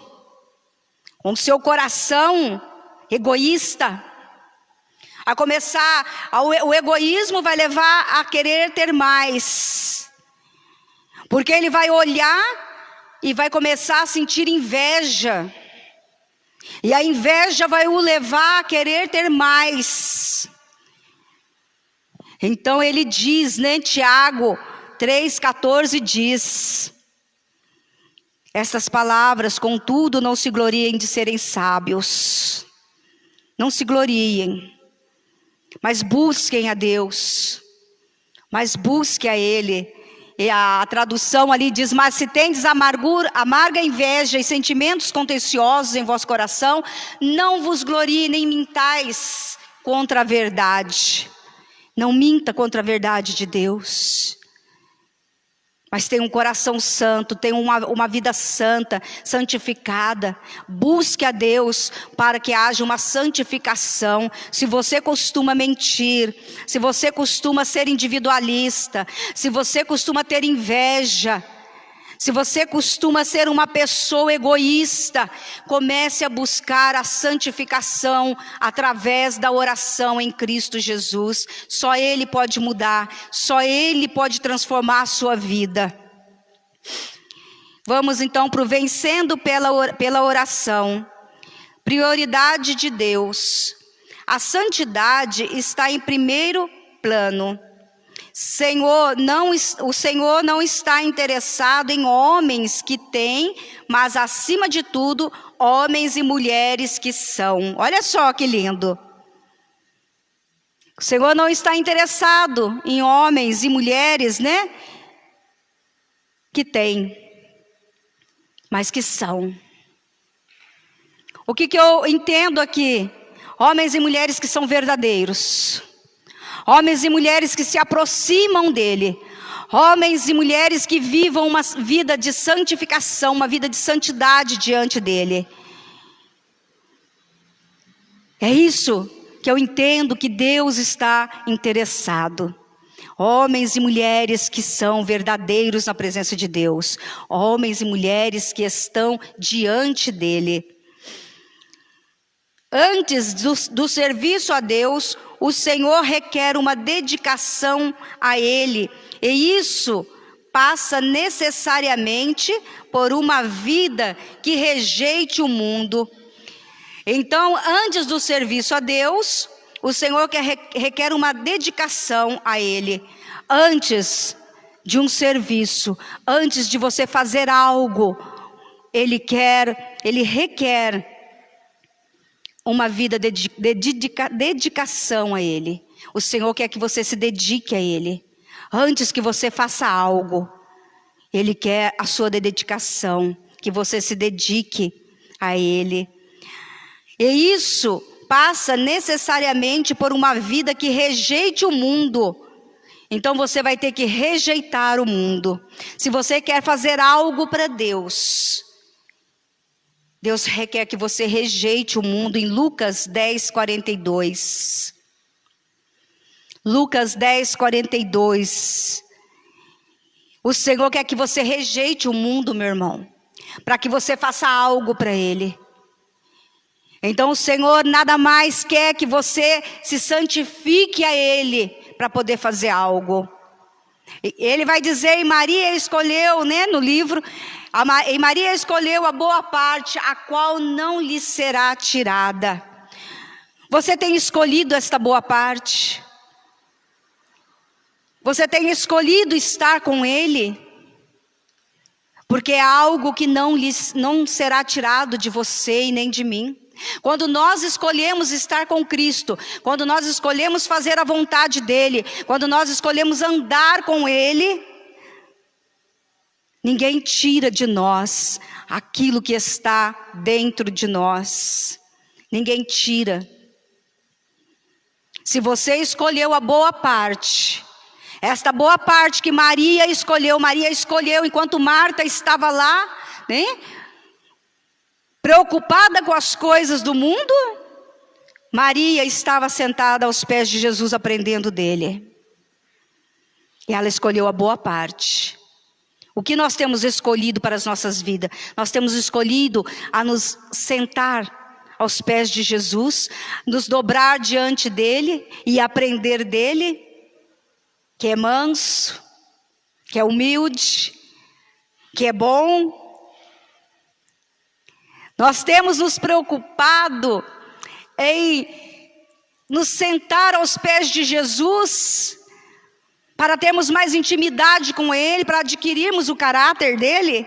com o seu coração egoísta. A começar, o egoísmo vai levar a querer ter mais, porque ele vai olhar e vai começar a sentir inveja, e a inveja vai o levar a querer ter mais. Então ele diz, né, Tiago 3,14 diz, essas palavras, contudo, não se gloriem de serem sábios, não se gloriem, mas busquem a Deus, mas busque a Ele. E a tradução ali diz, mas se tendes amarga inveja e sentimentos contenciosos em vosso coração, não vos glorie nem mintais contra a verdade. Não minta contra a verdade de Deus. Mas tem um coração santo, tem uma vida santa, santificada. Busque a Deus para que haja uma santificação. Se você costuma mentir, se você costuma ser individualista, se você costuma ter inveja, se você costuma ser uma pessoa egoísta, comece a buscar a santificação através da oração em Cristo Jesus. Só Ele pode mudar, só Ele pode transformar a sua vida. Vamos então para o vencendo pela oração. Prioridade de Deus. A santidade está em primeiro plano. O Senhor não está interessado em homens que têm, mas acima de tudo, homens e mulheres que são. Olha só que lindo. O Senhor não está interessado em homens e mulheres, né? Que têm, mas que são. O que eu entendo aqui? Homens e mulheres que são verdadeiros. Homens e mulheres que se aproximam dEle. Homens e mulheres que vivam uma vida de santificação, uma vida de santidade diante dEle. É isso que eu entendo que Deus está interessado. Homens e mulheres que são verdadeiros na presença de Deus. Homens e mulheres que estão diante dEle. Antes do serviço a Deus, o Senhor requer uma dedicação a Ele. E isso passa necessariamente por uma vida que rejeite o mundo. Então, antes do serviço a Deus, o Senhor requer uma dedicação a Ele. Antes de um serviço, antes de você fazer algo, Ele requer uma vida de dedicação a Ele. O Senhor quer que você se dedique a Ele. Antes que você faça algo, Ele quer a sua dedicação, que você se dedique a Ele. E isso passa necessariamente por uma vida que rejeite o mundo. Então você vai ter que rejeitar o mundo. Se você quer fazer algo para Deus, Deus requer que você rejeite o mundo. Em Lucas 10:42. Lucas 10:42. O Senhor quer que você rejeite o mundo, meu irmão, para que você faça algo para Ele. Então o Senhor nada mais quer que você se santifique a Ele para poder fazer algo. Ele vai dizer, e Maria escolheu, né, no livro, e Maria escolheu a boa parte, a qual não lhe será tirada. Você tem escolhido esta boa parte? Você tem escolhido estar com Ele? Porque é algo que não será tirado de você e nem de mim. Quando nós escolhemos estar com Cristo, quando nós escolhemos fazer a vontade dEle, quando nós escolhemos andar com Ele, ninguém tira de nós aquilo que está dentro de nós. Ninguém tira. Se você escolheu a boa parte, esta boa parte que Maria escolheu enquanto Marta estava lá, né, preocupada com as coisas do mundo, Maria estava sentada aos pés de Jesus aprendendo dele. E ela escolheu a boa parte. O que nós temos escolhido para as nossas vidas? Nós temos escolhido a nos sentar aos pés de Jesus, nos dobrar diante dele e aprender dele, que é manso, que é humilde, que é bom. Nós temos nos preocupado em nos sentar aos pés de Jesus, para termos mais intimidade com ele, para adquirirmos o caráter dele,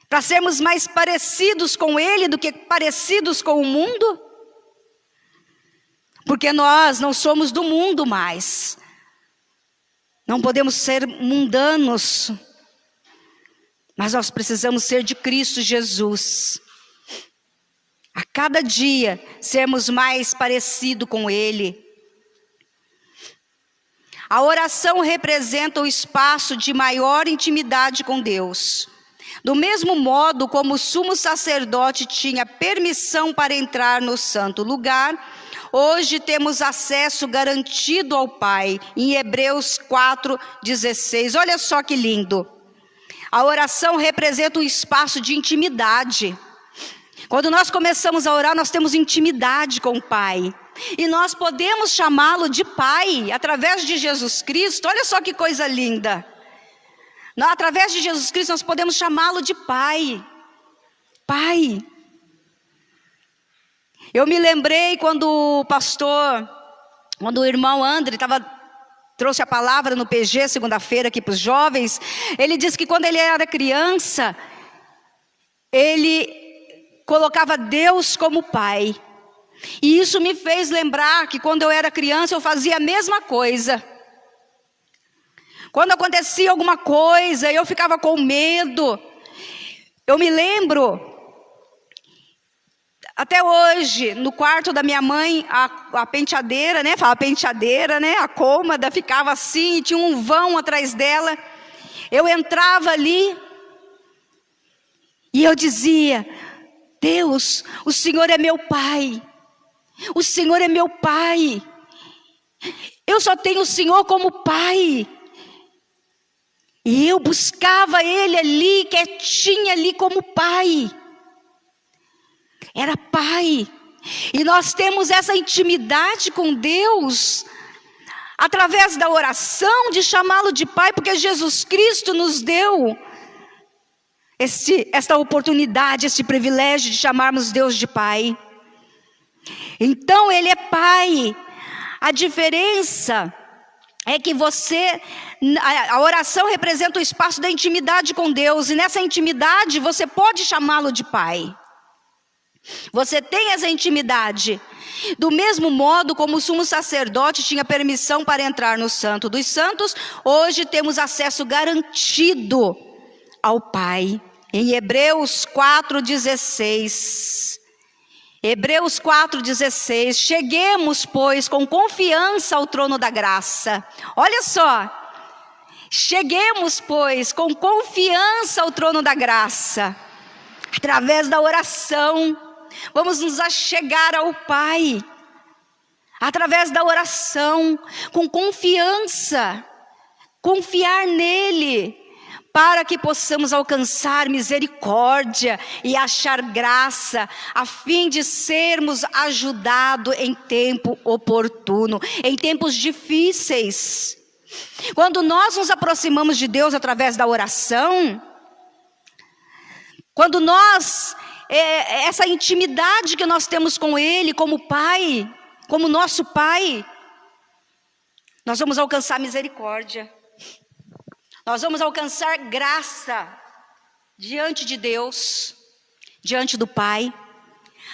para sermos mais parecidos com ele do que parecidos com o mundo, porque nós não somos do mundo mais, não podemos ser mundanos, mas nós precisamos ser de Cristo Jesus. A cada dia sermos mais parecidos com ele. A oração representa o espaço de maior intimidade com Deus. Do mesmo modo como o sumo sacerdote tinha permissão para entrar no santo lugar, hoje temos acesso garantido ao Pai, em Hebreus 4:16. Olha só que lindo. A oração representa um espaço de intimidade. Quando nós começamos a orar, nós temos intimidade com o Pai. E nós podemos chamá-lo de Pai, através de Jesus Cristo. Olha só que coisa linda. Através de Jesus Cristo, nós podemos chamá-lo de Pai. Pai. Eu me lembrei quando o irmão André trouxe a palavra no PG, segunda-feira, aqui para os jovens. Ele disse que quando ele era criança, ele colocava Deus como Pai. E isso me fez lembrar que quando eu era criança eu fazia a mesma coisa. Quando acontecia alguma coisa, eu ficava com medo. Eu me lembro, até hoje, no quarto da minha mãe, a penteadeira, né? Fala penteadeira, né? A cômoda ficava assim, e tinha um vão atrás dela. Eu entrava ali e eu dizia: Deus, o Senhor é meu Pai. O Senhor é meu Pai. Eu só tenho o Senhor como Pai. E eu buscava Ele ali, quietinha ali como Pai. Era Pai. E nós temos essa intimidade com Deus através da oração, de chamá-lo de Pai, porque Jesus Cristo nos deu esta oportunidade, este privilégio de chamarmos Deus de Pai. Então Ele é Pai. A diferença é que a oração representa o espaço da intimidade com Deus, e nessa intimidade você pode chamá-lo de Pai. Você tem essa intimidade. Do mesmo modo como o sumo sacerdote tinha permissão para entrar no Santo dos Santos, hoje temos acesso garantido ao Pai. Em Hebreus 4:16. Hebreus 4:16. Cheguemos, pois, com confiança ao trono da graça. Olha só. Cheguemos, pois, com confiança ao trono da graça. Através da oração, vamos nos achegar ao Pai. Através da oração, com confiança. Confiar nele, para que possamos alcançar misericórdia e achar graça, a fim de sermos ajudados em tempo oportuno, em tempos difíceis. Quando nós nos aproximamos de Deus através da oração, quando essa intimidade que nós temos com Ele como Pai, como nosso Pai, nós vamos alcançar misericórdia. Nós vamos alcançar graça diante de Deus, diante do Pai,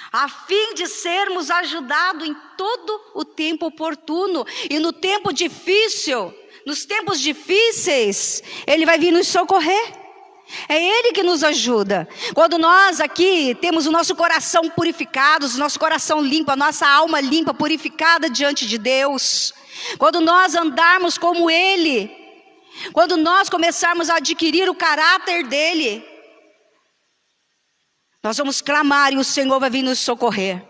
a fim de sermos ajudados em todo o tempo oportuno. E no tempo difícil, nos tempos difíceis, Ele vai vir nos socorrer. É Ele que nos ajuda. Quando nós aqui temos o nosso coração purificado, o nosso coração limpo, a nossa alma limpa, purificada diante de Deus. Quando nós andarmos como Ele, quando nós começarmos a adquirir o caráter dEle, nós vamos clamar e o Senhor vai vir nos socorrer.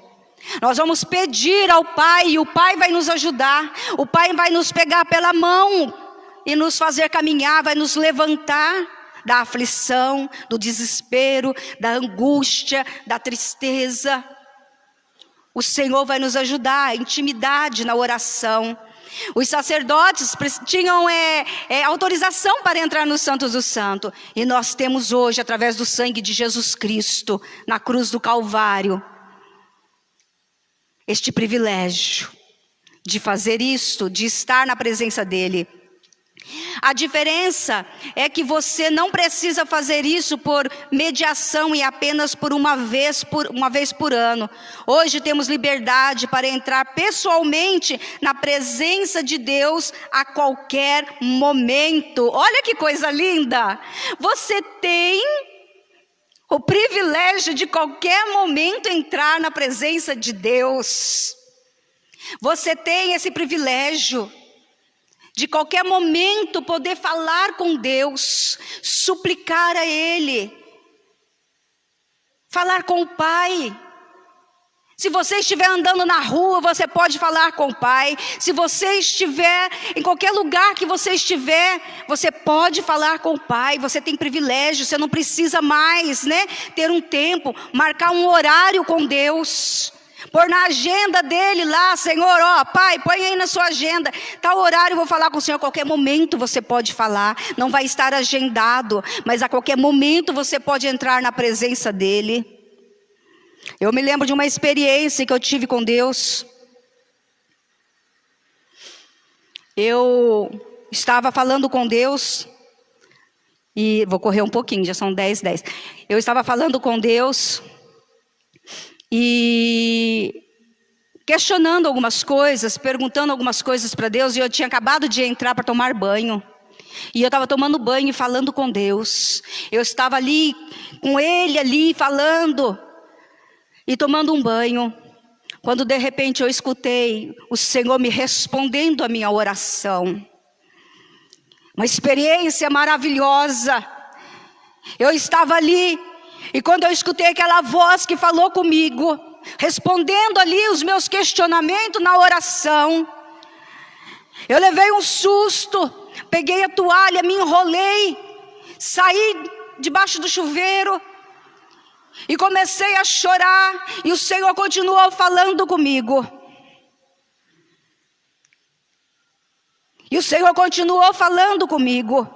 Nós vamos pedir ao Pai e o Pai vai nos ajudar. O Pai vai nos pegar pela mão e nos fazer caminhar, vai nos levantar da aflição, do desespero, da angústia, da tristeza. O Senhor vai nos ajudar, a intimidade na oração. Os sacerdotes tinham autorização para entrar no Santo dos Santos. E nós temos hoje, através do sangue de Jesus Cristo, na cruz do Calvário, este privilégio de fazer isto, de estar na presença dEle. A diferença é que você não precisa fazer isso por mediação e apenas por uma vez por ano. Hoje temos liberdade para entrar pessoalmente na presença de Deus a qualquer momento. Olha que coisa linda! Você tem o privilégio de qualquer momento entrar na presença de Deus. Você tem esse privilégio de qualquer momento poder falar com Deus, suplicar a Ele, falar com o Pai. Se você estiver andando na rua, você pode falar com o Pai. Se você estiver em qualquer lugar que você estiver, você pode falar com o Pai. Você tem privilégio, você não precisa mais, ter um tempo, marcar um horário com Deus. Pôr na agenda dele lá, Senhor, Pai, põe aí na sua agenda, tal horário eu vou falar com o Senhor. A qualquer momento você pode falar, não vai estar agendado, mas a qualquer momento você pode entrar na presença dele. Eu me lembro de uma experiência que eu tive com Deus. Eu estava falando com Deus, e vou correr um pouquinho, já são 10:10. Eu estava falando com Deus, e questionando algumas coisas, perguntando algumas coisas para Deus, e eu tinha acabado de entrar para tomar banho, e eu estava tomando banho e falando com Deus. Eu estava ali, com Ele ali, falando, e tomando um banho, quando de repente eu escutei o Senhor me respondendo a minha oração. Uma experiência maravilhosa. Eu estava ali, e quando eu escutei aquela voz que falou comigo, respondendo ali os meus questionamentos na oração, eu levei um susto, peguei a toalha, me enrolei, saí debaixo do chuveiro e comecei a chorar, e o Senhor continuou falando comigo. E o Senhor continuou falando comigo.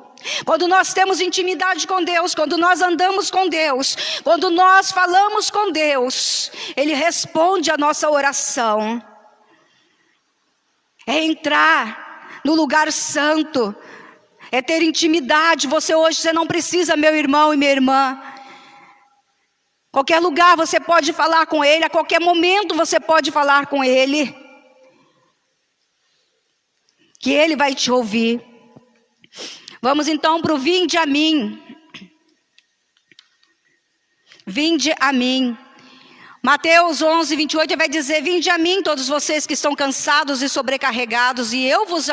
Quando nós temos intimidade com Deus, quando nós andamos com Deus, quando nós falamos com Deus, Ele responde a nossa oração. É entrar no lugar santo, é ter intimidade. Você não precisa, meu irmão e minha irmã. Qualquer lugar você pode falar com Ele, a qualquer momento você pode falar com Ele, que Ele vai te ouvir. Vamos então para o vinde a mim. Vinde a mim. Mateus 11:28 vai dizer: vinde a mim todos vocês que estão cansados e sobrecarregados, e eu vos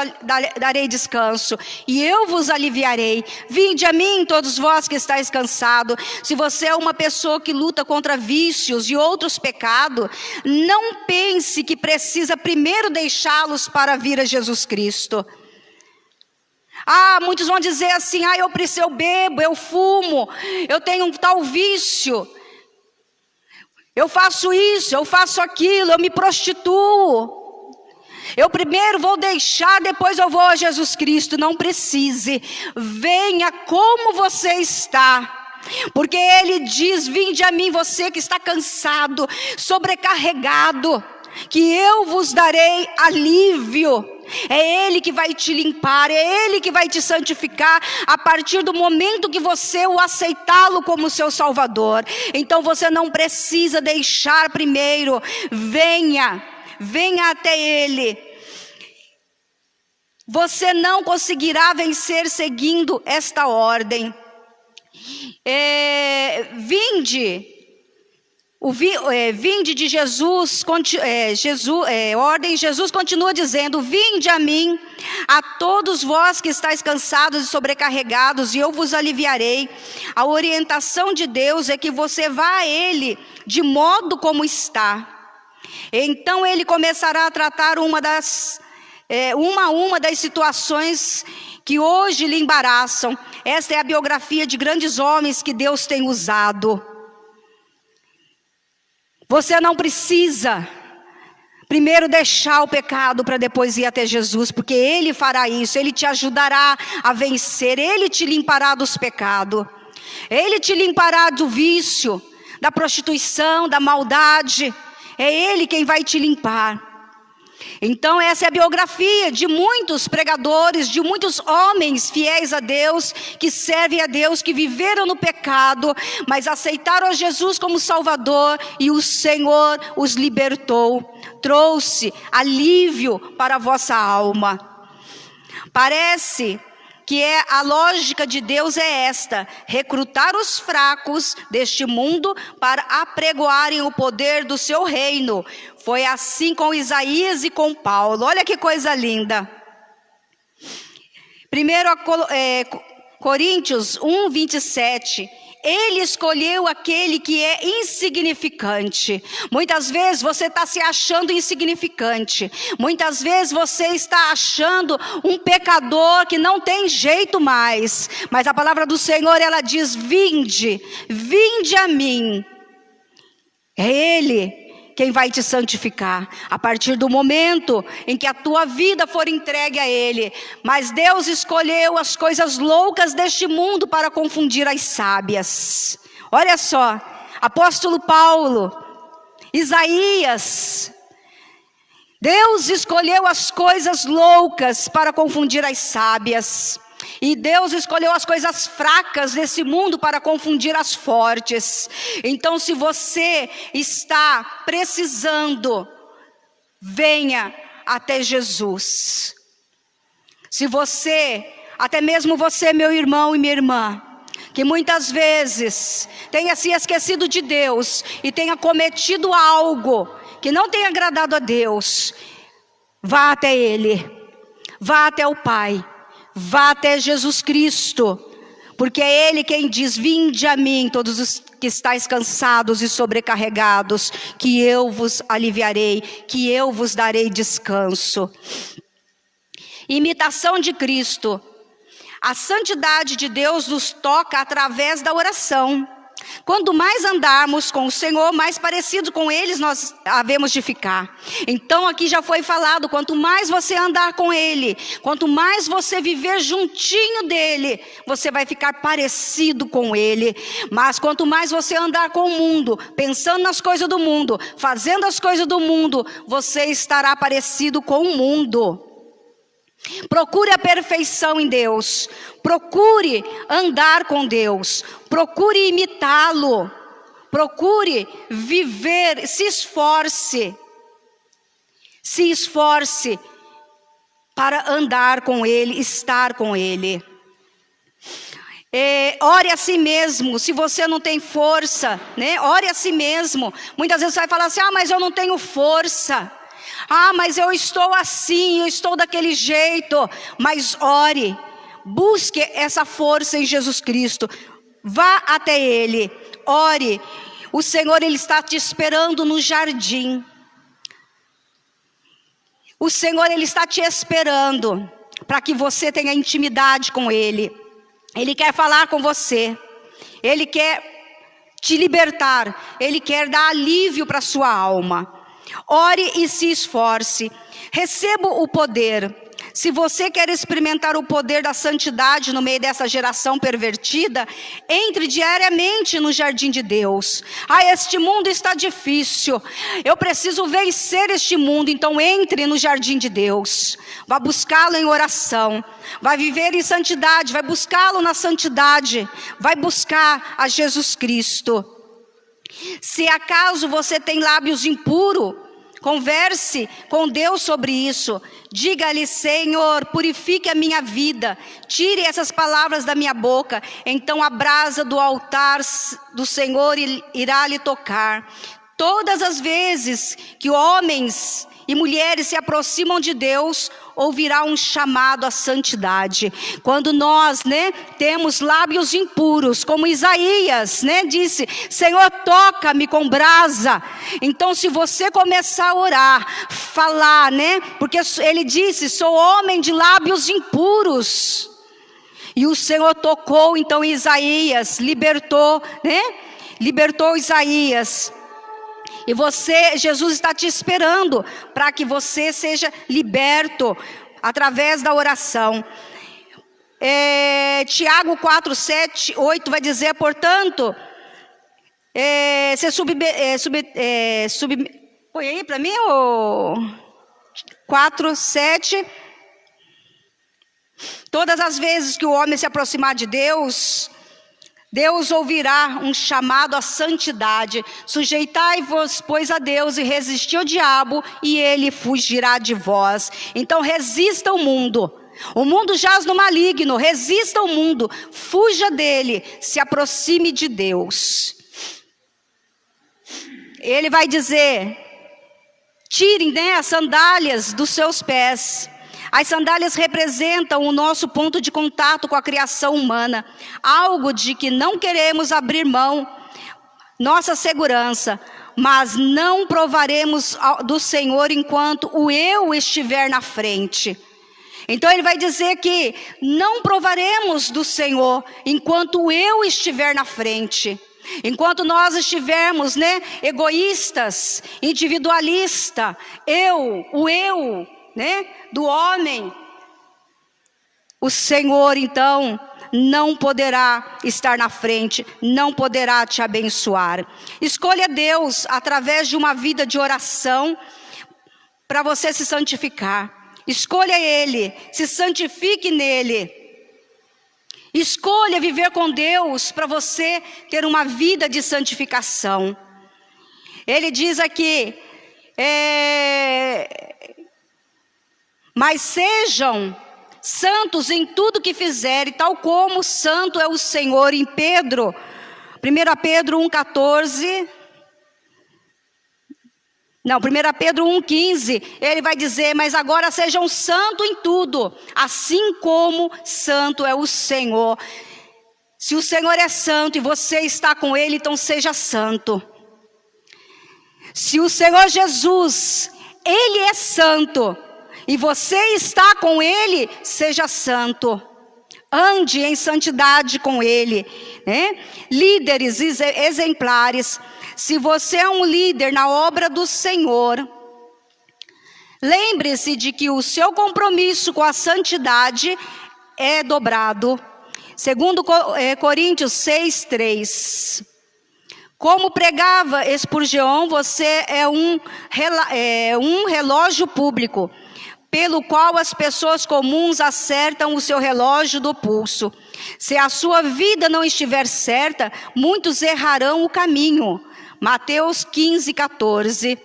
darei descanso, e eu vos aliviarei. Vinde a mim todos vós que estáis cansados. Se você é uma pessoa que luta contra vícios e outros pecados, não pense que precisa primeiro deixá-los para vir a Jesus Cristo. Muitos vão dizer assim: eu bebo, eu fumo, eu tenho um tal vício, eu faço isso, eu faço aquilo, eu me prostituo. Eu primeiro vou deixar, depois eu vou a Jesus Cristo. Não precise, venha como você está, porque Ele diz: vinde a mim você que está cansado, sobrecarregado, que eu vos darei alívio. É Ele que vai te limpar, é Ele que vai te santificar, a partir do momento que você o aceitá-lo como seu Salvador. Então você não precisa deixar primeiro, venha até Ele. Você não conseguirá vencer seguindo esta ordem. Vinde de Jesus, Jesus continua dizendo: vinde a mim, a todos vós que estáis cansados e sobrecarregados, e eu vos aliviarei. A orientação de Deus é que você vá a Ele de modo como está. Então Ele começará a tratar uma a uma das situações que hoje lhe embaraçam. Esta é a biografia de grandes homens que Deus tem usado. Você não precisa primeiro deixar o pecado para depois ir até Jesus, porque Ele fará isso, Ele te ajudará a vencer, Ele te limpará dos pecados, Ele te limpará do vício, da prostituição, da maldade, é Ele quem vai te limpar. Então essa é a biografia de muitos pregadores, de muitos homens fiéis a Deus, que servem a Deus, que viveram no pecado, mas aceitaram a Jesus como Salvador, e o Senhor os libertou, trouxe alívio para a vossa alma. Parece que a lógica de Deus é esta: recrutar os fracos deste mundo para apregoarem o poder do seu reino. Foi assim com Isaías e com Paulo. Olha que coisa linda. 1 Coríntios 1, 27. Ele escolheu aquele que é insignificante. Muitas vezes você está se achando insignificante. Muitas vezes você está achando um pecador que não tem jeito mais. Mas a palavra do Senhor, ela diz: vinde, vinde a mim. É Ele quem vai te santificar, a partir do momento em que a tua vida for entregue a Ele. Mas Deus escolheu as coisas loucas deste mundo para confundir as sábias. Olha só, apóstolo Paulo, Isaías, Deus escolheu as coisas loucas para confundir as sábias. E Deus escolheu as coisas fracas desse mundo para confundir as fortes. Então, se você está precisando, venha até Jesus. Se você, até mesmo você, meu irmão e minha irmã, que muitas vezes tenha se esquecido de Deus e tenha cometido algo que não tenha agradado a Deus, vá até Ele, vá até o Pai. Vá até Jesus Cristo, porque é Ele quem diz: vinde a mim, todos os que estáis cansados e sobrecarregados, que eu vos aliviarei, que eu vos darei descanso. Imitação de Cristo. A santidade de Deus nos toca através da oração. Quanto mais andarmos com o Senhor, mais parecido com eles nós havemos de ficar. Então aqui já foi falado: quanto mais você andar com Ele, quanto mais você viver juntinho dEle, você vai ficar parecido com Ele. Mas quanto mais você andar com o mundo, pensando nas coisas do mundo, fazendo as coisas do mundo, você estará parecido com o mundo. Procure a perfeição em Deus, procure andar com Deus, procure imitá-lo, procure viver, se esforce para andar com Ele, estar com Ele. Ore a si mesmo. Se você não tem força, né? Ore a si mesmo. Muitas vezes você vai falar assim: mas eu não tenho força. Mas eu estou assim, eu estou daquele jeito. Mas ore, busque essa força em Jesus Cristo. Vá até Ele, ore. O Senhor, Ele está te esperando no jardim. O Senhor, Ele está te esperando para que você tenha intimidade com Ele. Ele quer falar com você. Ele quer te libertar. Ele quer dar alívio para a sua alma. Ore e se esforce. Receba o poder. Se você quer experimentar o poder da santidade no meio dessa geração pervertida, entre diariamente no jardim de Deus. Este mundo está difícil. Eu preciso vencer este mundo. Então entre no jardim de Deus. Vá buscá-lo em oração. Vai viver em santidade. Vai buscá-lo na santidade. Vai buscar a Jesus Cristo. Se acaso você tem lábios impuros, Converse com Deus sobre isso. Diga-lhe: Senhor, purifique a minha vida. Tire essas palavras da minha boca. Então a brasa do altar do Senhor irá lhe tocar. Todas as vezes que homens e mulheres se aproximam de Deus, ouvirá um chamado à santidade. Quando nós, temos lábios impuros, como Isaías, disse: Senhor, toca-me com brasa. Então, se você começar a orar, falar, porque ele disse: sou homem de lábios impuros. E o Senhor tocou então Isaías, libertou Isaías. E Jesus está te esperando para que você seja liberto através da oração. Tiago 4, 7, 8 vai dizer: portanto, põe aí para mim o 4, 7. Todas as vezes que o homem se aproximar de Deus, Deus ouvirá um chamado à santidade. Sujeitai-vos, pois, a Deus, e resisti ao diabo, e ele fugirá de vós. Então resista ao mundo. O mundo jaz no maligno. Resista ao mundo, fuja dele, se aproxime de Deus. Ele vai dizer: tirem as sandálias dos seus pés. As sandálias representam o nosso ponto de contato com a criação humana, algo de que não queremos abrir mão, nossa segurança, mas não provaremos do Senhor enquanto o eu estiver na frente. Então ele vai dizer que não provaremos do Senhor enquanto o eu estiver na frente. Enquanto nós estivermos, egoístas, individualista, o eu, do homem, o Senhor então não poderá estar na frente, não poderá te abençoar. Escolha Deus através de uma vida de oração para você se santificar. Escolha Ele, se santifique nele. Escolha viver com Deus para você ter uma vida de santificação. Ele diz aqui: mas sejam santos em tudo que fizerem, tal como santo é o Senhor. Em 1 Pedro 1,14, 1 Pedro 1,15, ele vai dizer: mas agora sejam santos em tudo, assim como santo é o Senhor. Se o Senhor é santo e você está com Ele, então seja santo. Se o Senhor Jesus, Ele é santo, e você está com Ele, seja santo. Ande em santidade com Ele, Líderes exemplares. Se você é um líder na obra do Senhor, lembre-se de que o seu compromisso com a santidade é dobrado. Segundo Coríntios 6:3. Como pregava Spurgeon, você é um relógio público, pelo qual as pessoas comuns acertam o seu relógio do pulso. Se a sua vida não estiver certa, muitos errarão o caminho. Mateus 15:14.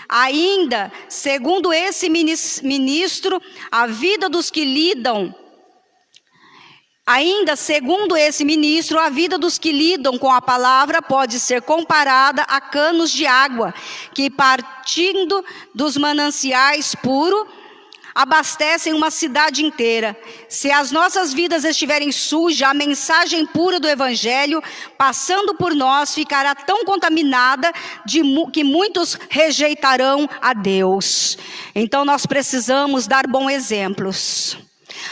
Ainda, segundo esse ministro, a vida dos que lidam com a palavra pode ser comparada a canos de água, que partindo dos mananciais puros, abastecem uma cidade inteira. Se as nossas vidas estiverem sujas, a mensagem pura do Evangelho, passando por nós, ficará tão contaminada que muitos rejeitarão a Deus. Então nós precisamos dar bons exemplos.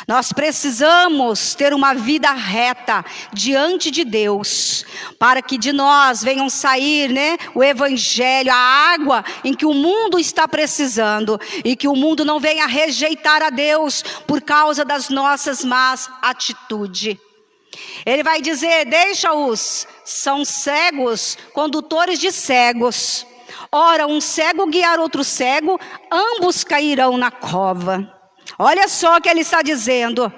Nós precisamos ter uma vida reta diante de Deus, para que de nós venham sair, o Evangelho, a água em que o mundo está precisando, e que o mundo não venha rejeitar a Deus por causa das nossas más atitudes. Ele vai dizer: deixa-os, são cegos, condutores de cegos. Ora, um cego guiar outro cego, ambos cairão na cova. Olha só o que ele está dizendo.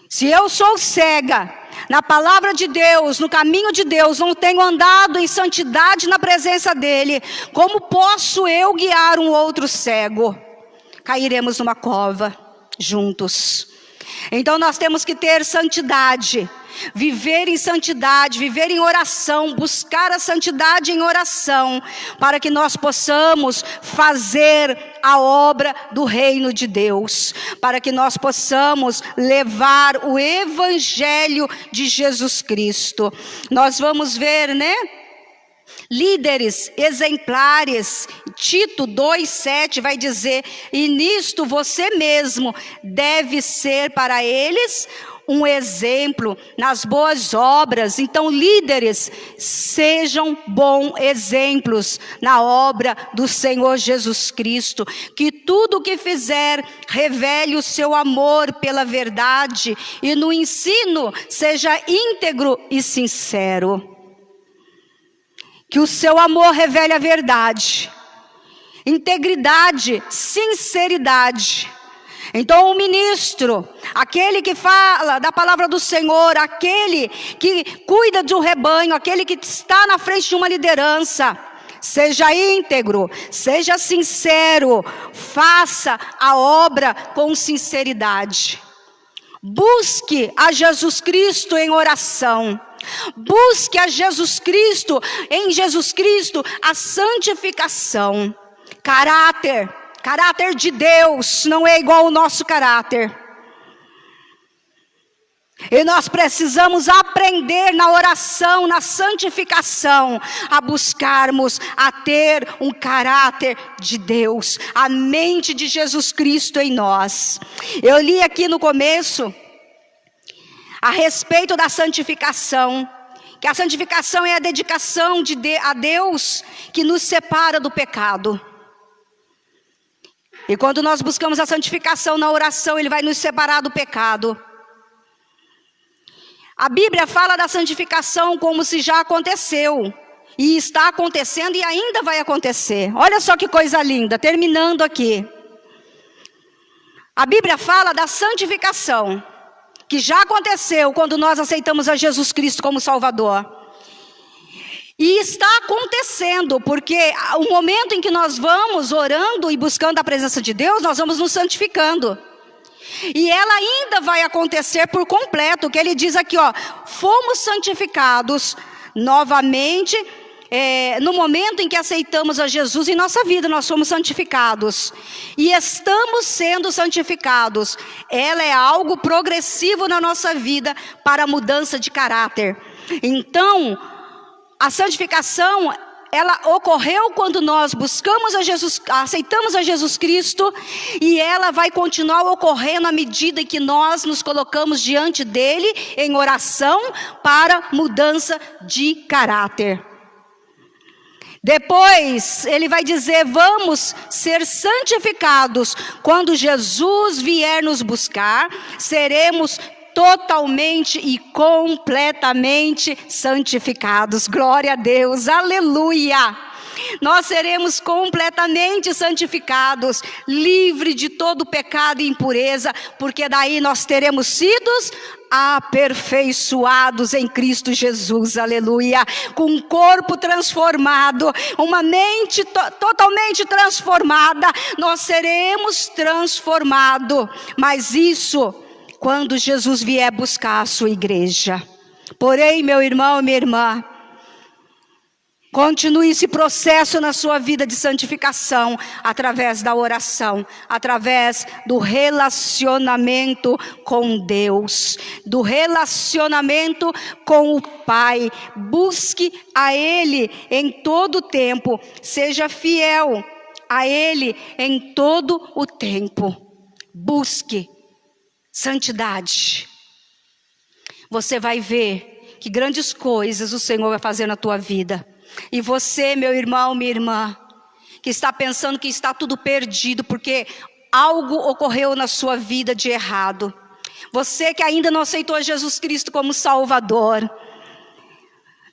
Se eu sou cega na palavra de Deus, no caminho de Deus, não tenho andado em santidade na presença dEle, como posso eu guiar um outro cego? Cairemos numa cova juntos. Então nós temos que ter santidade, viver em santidade, viver em oração, buscar a santidade em oração, para que nós possamos fazer a obra do reino de Deus, para que nós possamos levar o evangelho de Jesus Cristo. Nós vamos ver, líderes exemplares. Tito 2,7 vai dizer: e nisto você mesmo deve ser para eles um exemplo nas boas obras. Então, líderes, sejam bons exemplos na obra do Senhor Jesus Cristo. Que tudo o que fizer revele o seu amor pela verdade, e no ensino seja íntegro e sincero. Que o seu amor revele a verdade, integridade, sinceridade. Então o ministro, aquele que fala da palavra do Senhor, aquele que cuida de um rebanho, aquele que está na frente de uma liderança, seja íntegro, seja sincero, faça a obra com sinceridade. Busque a Jesus Cristo em oração. Busque a Jesus Cristo, em Jesus Cristo, a santificação. Caráter de Deus não é igual ao nosso caráter. E nós precisamos aprender na oração, na santificação, a buscarmos a ter um caráter de Deus, a mente de Jesus Cristo em nós. Eu li aqui no começo a respeito da santificação, que a santificação é a dedicação a Deus que nos separa do pecado. E quando nós buscamos a santificação na oração, Ele vai nos separar do pecado. A Bíblia fala da santificação como se já aconteceu, e está acontecendo e ainda vai acontecer. Olha só que coisa linda, terminando aqui. A Bíblia fala da santificação, que já aconteceu quando nós aceitamos a Jesus Cristo como Salvador. E está acontecendo, porque o momento em que nós vamos orando e buscando a presença de Deus, nós vamos nos santificando. E ela ainda vai acontecer por completo, que ele diz aqui, fomos santificados novamente, no momento em que aceitamos a Jesus em nossa vida, nós fomos santificados. E estamos sendo santificados. Ela é algo progressivo na nossa vida para a mudança de caráter. Então, a santificação, ela ocorreu quando nós buscamos a Jesus, aceitamos a Jesus Cristo, e ela vai continuar ocorrendo à medida em que nós nos colocamos diante dele em oração para mudança de caráter. Depois ele vai dizer: vamos ser santificados quando Jesus vier nos buscar, seremos totalmente e completamente santificados. Glória a Deus, aleluia! Nós seremos completamente santificados, livre de todo pecado e impureza, porque daí nós teremos sido aperfeiçoados em Cristo Jesus, aleluia, com um corpo transformado, uma mente totalmente transformada. Nós seremos transformados, mas isso quando Jesus vier buscar a sua igreja. Porém, meu irmão e minha irmã, continue esse processo na sua vida de santificação, através da oração, através do relacionamento com Deus, do relacionamento com o Pai. Busque a Ele em todo o tempo, seja fiel a Ele em todo o tempo. Busque santidade. Você vai ver que grandes coisas o Senhor vai fazer na tua vida. E você, meu irmão, minha irmã, que está pensando que está tudo perdido porque algo ocorreu na sua vida de errado. Você que ainda não aceitou Jesus Cristo como Salvador.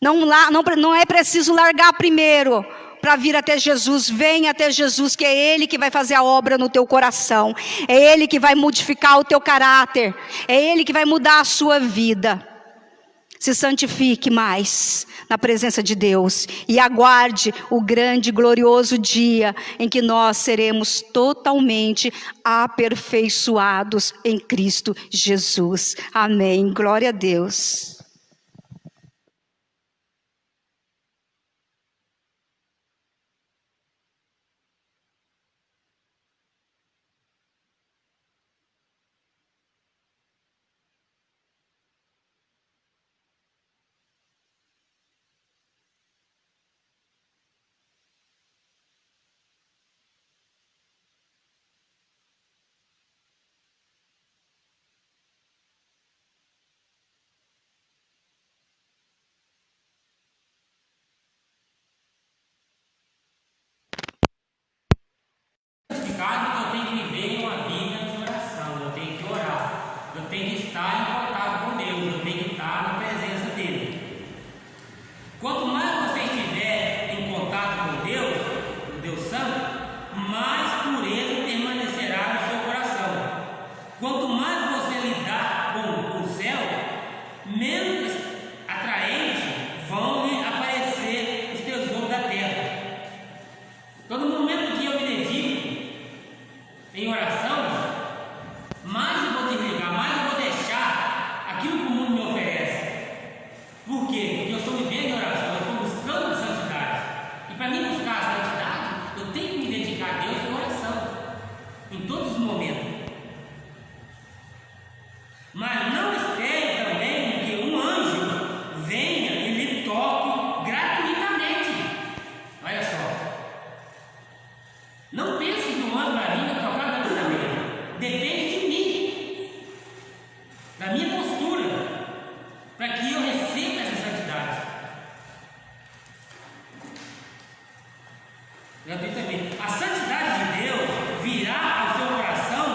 Não é preciso largar primeiro para vir até Jesus. Venha até Jesus, que é Ele que vai fazer a obra no teu coração. É Ele que vai modificar o teu caráter. É Ele que vai mudar a sua vida. Se santifique mais na presença de Deus e aguarde o grande e glorioso dia em que nós seremos totalmente aperfeiçoados em Cristo Jesus. Amém. Glória a Deus. Eu tenho que viver uma vida de oração, eu tenho que orar, eu tenho que estar em contato com Deus, eu tenho que estar na presença dele. Quanto mais você estiver em contato com Deus, o Deus Santo, mais pureza permanecerá no seu coração. Quanto mais você lidar com o céu, menos atraentes vão lhe aparecer os tesouros da terra. Então, no momento que eu me dedico em oração, mais eu vou desligar, mais eu vou deixar aquilo que o mundo me oferece. Por quê? Porque eu estou vivendo em oração, eu estou buscando a santidade. E para mim buscar a santidade, eu tenho que me dedicar a Deus em oração, em todos os momentos. Mas não espere também que um anjo venha e lhe toque gratuitamente. Olha só. Não pense que um anjo vai vir e tocar gratuitamente. Depende de mim, da minha postura, para que eu receba essa santidade. Gratuitamente. A santidade de Deus virá ao seu coração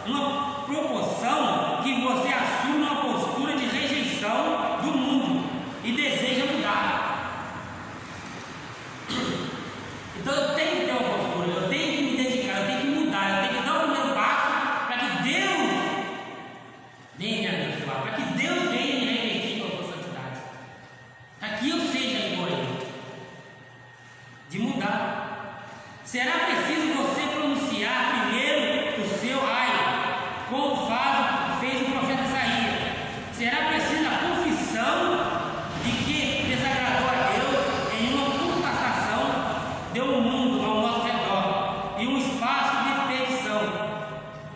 numa proporção que você assume uma postura de rejeição do mundo e deseja mudar. Então eu tenho que ter uma postura, eu tenho que me dedicar, eu tenho que mudar, eu tenho que dar o primeiro passo para que Deus venha me abençoar, para que Deus venha me revestir com a sua santidade, para que eu seja igual a Ele, de mudar. Será preciso você pronunciar primeiro o seu ai, como fez o profeta Isaías. Será preciso a confissão de que desagradou a Deus em uma contestação deu um mundo ao nosso redor e um espaço de repetição.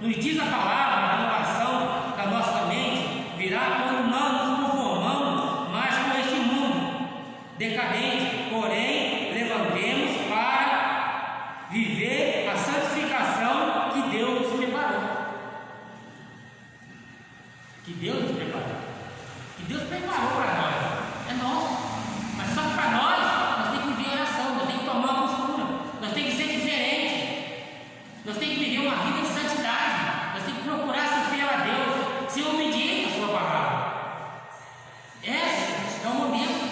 Nos diz a palavra, a renovação da nossa mente virá quando nós nos conformamos mais com este mundo decadente, porém levantemos para viver a santificação que Deus nos preparou. Que Deus nos preparou. Que Deus preparou para nós. É nosso. Mas só que para nós temos que viver oração, nós temos que tomar uma postura, nós temos que ser diferentes, nós temos que viver uma vida de santidade, nós temos que procurar ser fiel a Deus, ser obediente à sua palavra. Esse é o momento.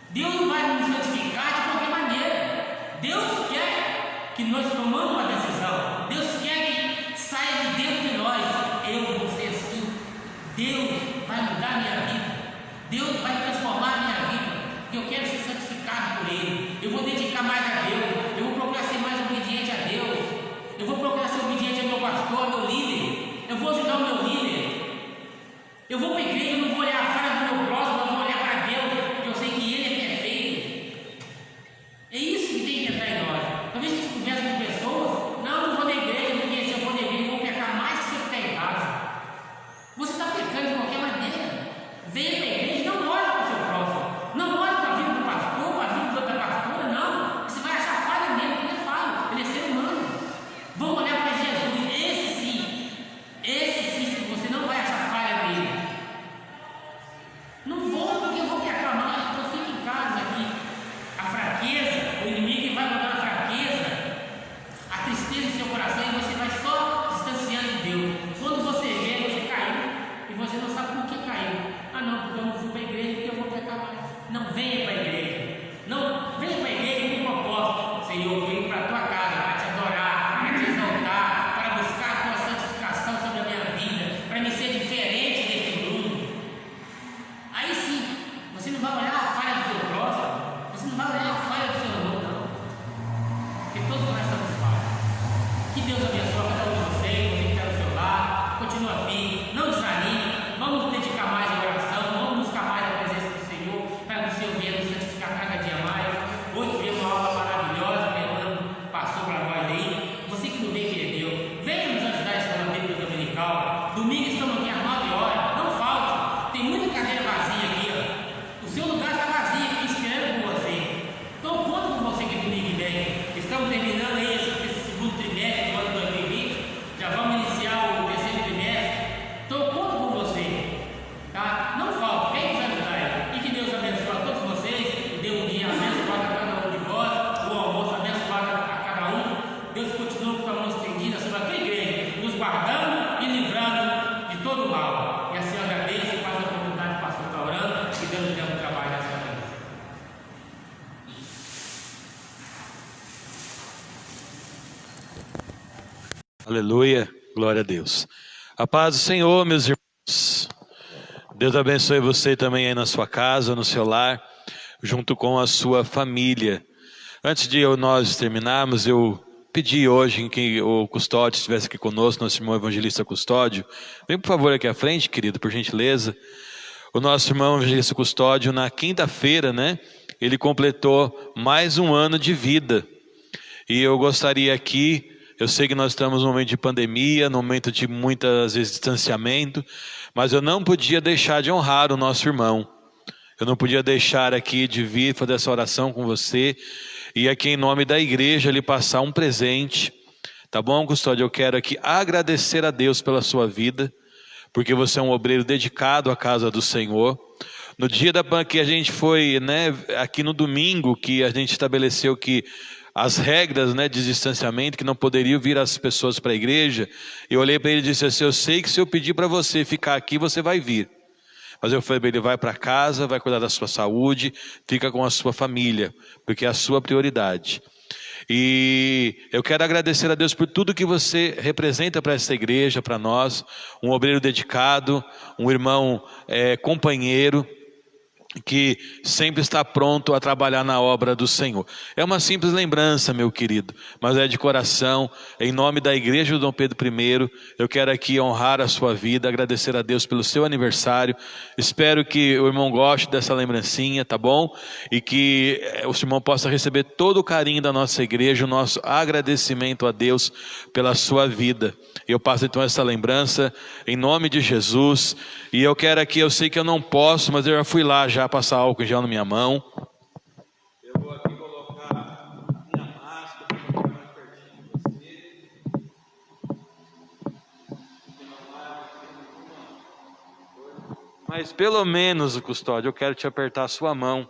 Deus não vai nos santificar de qualquer maneira. Deus quer que nós tomamos uma decisão. Deus quer que saia de dentro de nós. Eu vou ser assim. Deus vai mudar a minha vida. Deus vai transformar a minha vida. Eu quero ser santificado por Ele. Eu vou dedicar mais a Deus. Eu vou procurar ser mais obediente a Deus. Eu vou procurar ser obediente ao meu pastor, ao meu líder. Eu vou ajudar o meu líder. Eu vou para a igreja, eu não vou olhar a cara do meu próximo, eu vou olhar para Deus, porque eu sei que Ele é perfeito. É isso que tem que entrar em nós. Talvez a gente conversa com pessoas, não vou na igreja, porque se eu for na igreja eu vou pecar mais que se eu ficar em casa. Você está pecando de qualquer maneira. Venha para a igreja, não olhe para o seu próximo, não olhe para a vida do pastor, para a vida da pastora, não. Você vai achar falha nele, porque ele é falho, ele é ser humano. Vamos olhar para Jesus, esse sim, você não vai achar falha nele. Não vou porque eu vou pecar mais, então fique em casa aqui. A fraqueza, o inimigo vai botar a fraqueza, a tristeza em seu coração e você vai só distanciando de Deus. Quando você vê, você caiu e você não sabe por que caiu. Ah não, porque eu não fui para a igreja, porque eu vou pecar mais. Não venha para a igreja. Não, venha para a igreja com um propósito. Senhor, eu venho para a tua casa para te adorar, para te exaltar, para buscar a tua santificação sobre a minha vida, para me ser diferente deste mundo. Aí sim porque todos nós estamos falhos. Que Deus abençoe cada um de vocês, você que está no seu lar, continua firme, não desanime, vamos nos dedicar mais à oração, vamos buscar mais a presença do Senhor, para que o Senhor venha nos santificar cada dia mais. Hoje tivemos uma aula maravilhosa, o Fernando passou para nós aí. Você que não veio, que deu, venha nos ajudar a escola bíblica dominical. Domingo estamos aqui às 9 horas, não falte, tem muita cadeira vazia aqui, ó. O seu lugar está vazio aqui, esperando por você. Então conta com você que domingo vem. Estamos terminando aí esse segundo trimestre do ano 2020, já vamos iniciar o terceiro trimestre. Então conta com você, tá? Não falte, vem nos ajudar aí. E que Deus abençoe a todos vocês, que dê um dia abençoado a cada um de vós, o almoço abençoado a cada um. Deus continue com a mão estendida sobre a tua igreja, nos guardando e livrando de todo o mal. E assim eu agradeço e faço a oportunidade de pastor estar orando, que Deus nos dê um trabalho nessa vida. Aleluia, glória a Deus. A paz do Senhor, meus irmãos. Deus abençoe você também aí na sua casa, no seu lar, junto com a sua família. Antes de nós terminarmos, eu pedi hoje que o Custódio estivesse aqui conosco, nosso irmão evangelista Custódio. Vem por favor aqui à frente, querido, por gentileza. O nosso irmão evangelista Custódio, na quinta-feira, né, ele completou mais um ano de vida. E eu gostaria aqui, eu sei que nós estamos num momento de pandemia, num momento de muitas vezes distanciamento, mas eu não podia deixar de honrar o nosso irmão. Eu não podia deixar aqui de vir fazer essa oração com você e aqui em nome da igreja lhe passar um presente. Tá bom, Custódio? Eu quero aqui agradecer a Deus pela sua vida, porque você é um obreiro dedicado à casa do Senhor. No dia que a gente foi, né, aqui no domingo, que a gente estabeleceu que as regras, né, de distanciamento, que não poderiam vir as pessoas para a igreja, eu olhei para ele e disse assim: eu sei que se eu pedir para você ficar aqui, você vai vir. Mas eu falei para ele: vai para casa, vai cuidar da sua saúde, fica com a sua família, porque é a sua prioridade. E eu quero agradecer a Deus por tudo que você representa para essa igreja, para nós, um obreiro dedicado, um irmão companheiro, que sempre está pronto a trabalhar na obra do Senhor. É uma simples lembrança, meu querido, mas é de coração. Em nome da igreja do Dom Pedro I, eu quero aqui honrar a sua vida, agradecer a Deus pelo seu aniversário. Espero que o irmão goste dessa lembrancinha, tá bom? E que o irmão possa receber todo o carinho da nossa igreja, o nosso agradecimento a Deus pela sua vida. Eu passo então essa lembrança em nome de Jesus. E eu quero aqui, eu sei que eu não posso, mas eu já fui lá já passar álcool em gel na minha mão. Eu vou aqui colocar minha máscara para ficar mais pertinho de você. Mas pelo menos, Custódio, eu quero te apertar a sua mão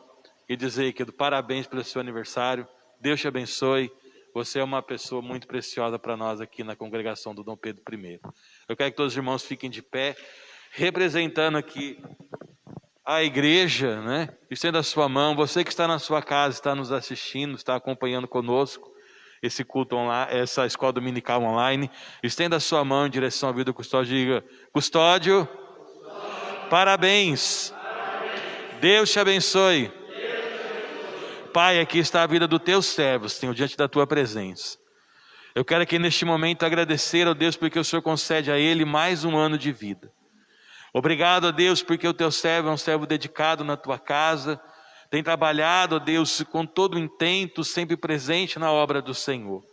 e dizer que parabéns pelo seu aniversário. Deus te abençoe. Você é uma pessoa muito preciosa para nós aqui na congregação do Dom Pedro I. Eu quero que todos os irmãos fiquem de pé, representando aqui a igreja, né? Estenda a sua mão. Você que está na sua casa, está nos assistindo, está acompanhando conosco esse culto online, essa escola dominical online. Estenda a sua mão em direção à vida do Custódio e diga: Custódio, parabéns. Deus te abençoe. Pai, aqui está a vida dos teus servos, Senhor, diante da tua presença. Eu quero aqui neste momento agradecer a Deus porque o Senhor concede a ele mais um ano de vida. Obrigado a Deus porque o teu servo é um servo dedicado na tua casa, tem trabalhado, ó Deus, com todo o intento, sempre presente na obra do Senhor.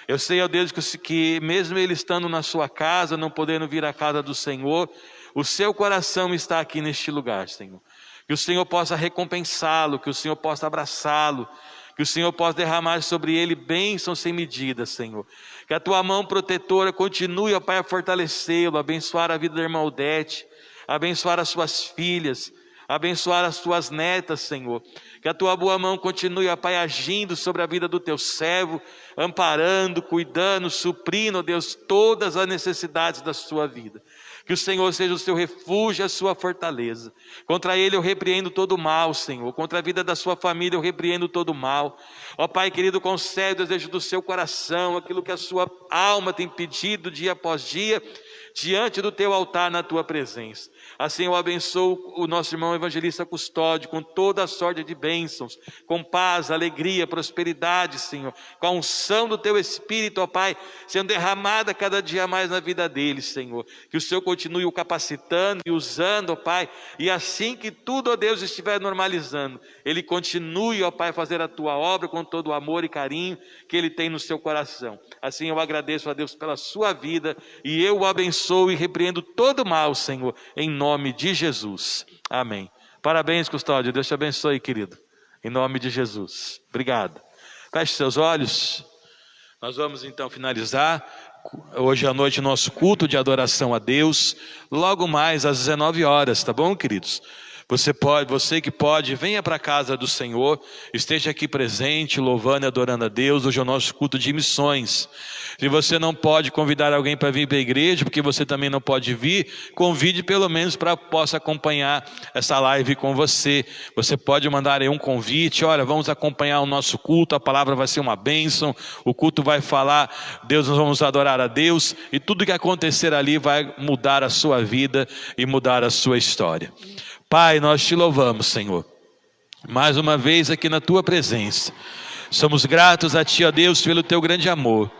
Eu sei, ó Deus, que mesmo ele estando na sua casa, não podendo vir à casa do Senhor, o seu coração está aqui neste lugar, Senhor. Que o Senhor possa recompensá-lo, que o Senhor possa abraçá-lo, que o Senhor possa derramar sobre ele bênçãos sem medida, Senhor. Que a tua mão protetora continue, ó Pai, a fortalecê-lo, abençoar a vida da irmã Odete, abençoar as suas filhas, abençoar as tuas netas, Senhor. Que a tua boa mão continue, ó Pai, agindo sobre a vida do teu servo, amparando, cuidando, suprindo, ó Deus, todas as necessidades da sua vida. Que o Senhor seja o seu refúgio, a sua fortaleza. Contra ele eu repreendo todo o mal, Senhor. Contra a vida da sua família eu repreendo todo o mal. Ó Pai querido, concede o desejo do seu coração, aquilo que a sua alma tem pedido dia após dia. diante do teu altar na tua presença. Assim eu abençoo o nosso irmão evangelista Custódio com toda a sorte de bênçãos, com paz, alegria, prosperidade, Senhor, com a unção do teu Espírito, ó Pai, sendo derramada cada dia mais na vida dele, Senhor. Que o Senhor continue o capacitando e usando, ó Pai, e assim que tudo, ó Deus, estiver normalizando, ele continue, ó Pai, a fazer a tua obra com todo o amor e carinho que ele tem no seu coração. Assim eu agradeço a Deus pela sua vida e eu o abençoo e repreendo todo mal, Senhor, em nome de Jesus. Amém. Parabéns, Custódio. Deus te abençoe, querido. Em nome de Jesus. Obrigado. Feche seus olhos. Nós vamos então finalizar hoje à noite nosso culto de adoração a Deus. Logo mais às 19 horas, tá bom, queridos? Você que pode, venha para a casa do Senhor, esteja aqui presente, louvando e adorando a Deus. Hoje é o nosso culto de missões. Se você não pode convidar alguém para vir para a igreja, porque você também não pode vir, convide pelo menos para que possa acompanhar essa live com você. Você pode mandar aí um convite, olha, vamos acompanhar o nosso culto, a palavra vai ser uma bênção, o culto vai falar, Deus, nós vamos adorar a Deus, e tudo que acontecer ali vai mudar a sua vida e mudar a sua história. Pai, nós te louvamos, Senhor, mais uma vez aqui na tua presença. Somos gratos a ti, ó Deus, pelo teu grande amor,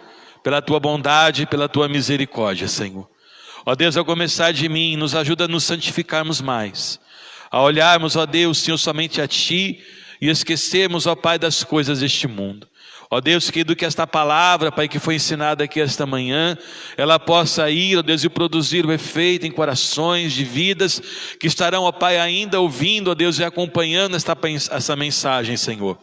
pela tua bondade, pela tua misericórdia, Senhor. Ó Deus, ao começar de mim, nos ajuda a nos santificarmos mais, a olharmos, ó Deus, Senhor, somente a ti e esquecermos, ó Pai, das coisas deste mundo. Ó Deus, que esta palavra, Pai, que foi ensinada aqui esta manhã, ela possa ir, ó Deus, e produzir o efeito em corações de vidas que estarão, ó Pai, ainda ouvindo, ó Deus, e acompanhando essa mensagem, Senhor.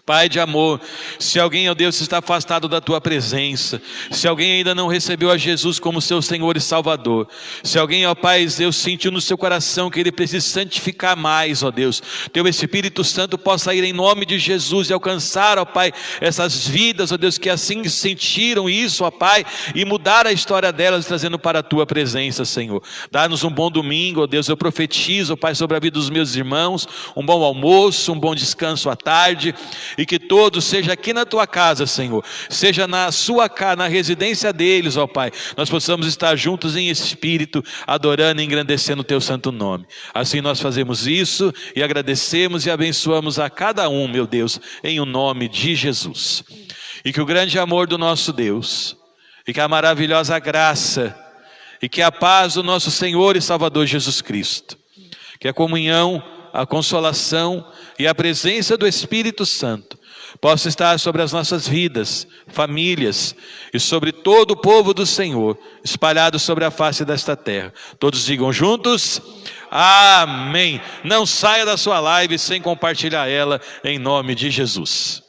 Pai de amor, se alguém, ó Deus, está afastado da tua presença, se alguém ainda não recebeu a Jesus como seu Senhor e Salvador, se alguém, ó Pai, Deus, sentiu no seu coração que ele precisa santificar mais, ó Deus, teu Espírito Santo possa ir em nome de Jesus e alcançar, ó Pai, essas vidas, ó Deus, que assim sentiram isso, ó Pai, e mudar a história delas, trazendo para a tua presença, Senhor. Dá-nos um bom domingo, ó Deus, eu profetizo, ó Pai, sobre a vida dos meus irmãos, um bom almoço, um bom descanso à tarde, e que todos, seja aqui na tua casa, Senhor, seja na sua casa, na residência deles, ó Pai, nós possamos estar juntos em espírito, adorando e engrandecendo o teu santo nome. Assim nós fazemos isso e agradecemos e abençoamos a cada um, meu Deus, em o nome de Jesus. E que o grande amor do nosso Deus, e que a maravilhosa graça, e que a paz do nosso Senhor e Salvador Jesus Cristo, que a comunhão, a consolação e a presença do Espírito Santo possa estar sobre as nossas vidas, famílias e sobre todo o povo do Senhor, espalhado sobre a face desta terra. Todos digam juntos, amém. Não saia da sua live sem compartilhar ela, em nome de Jesus.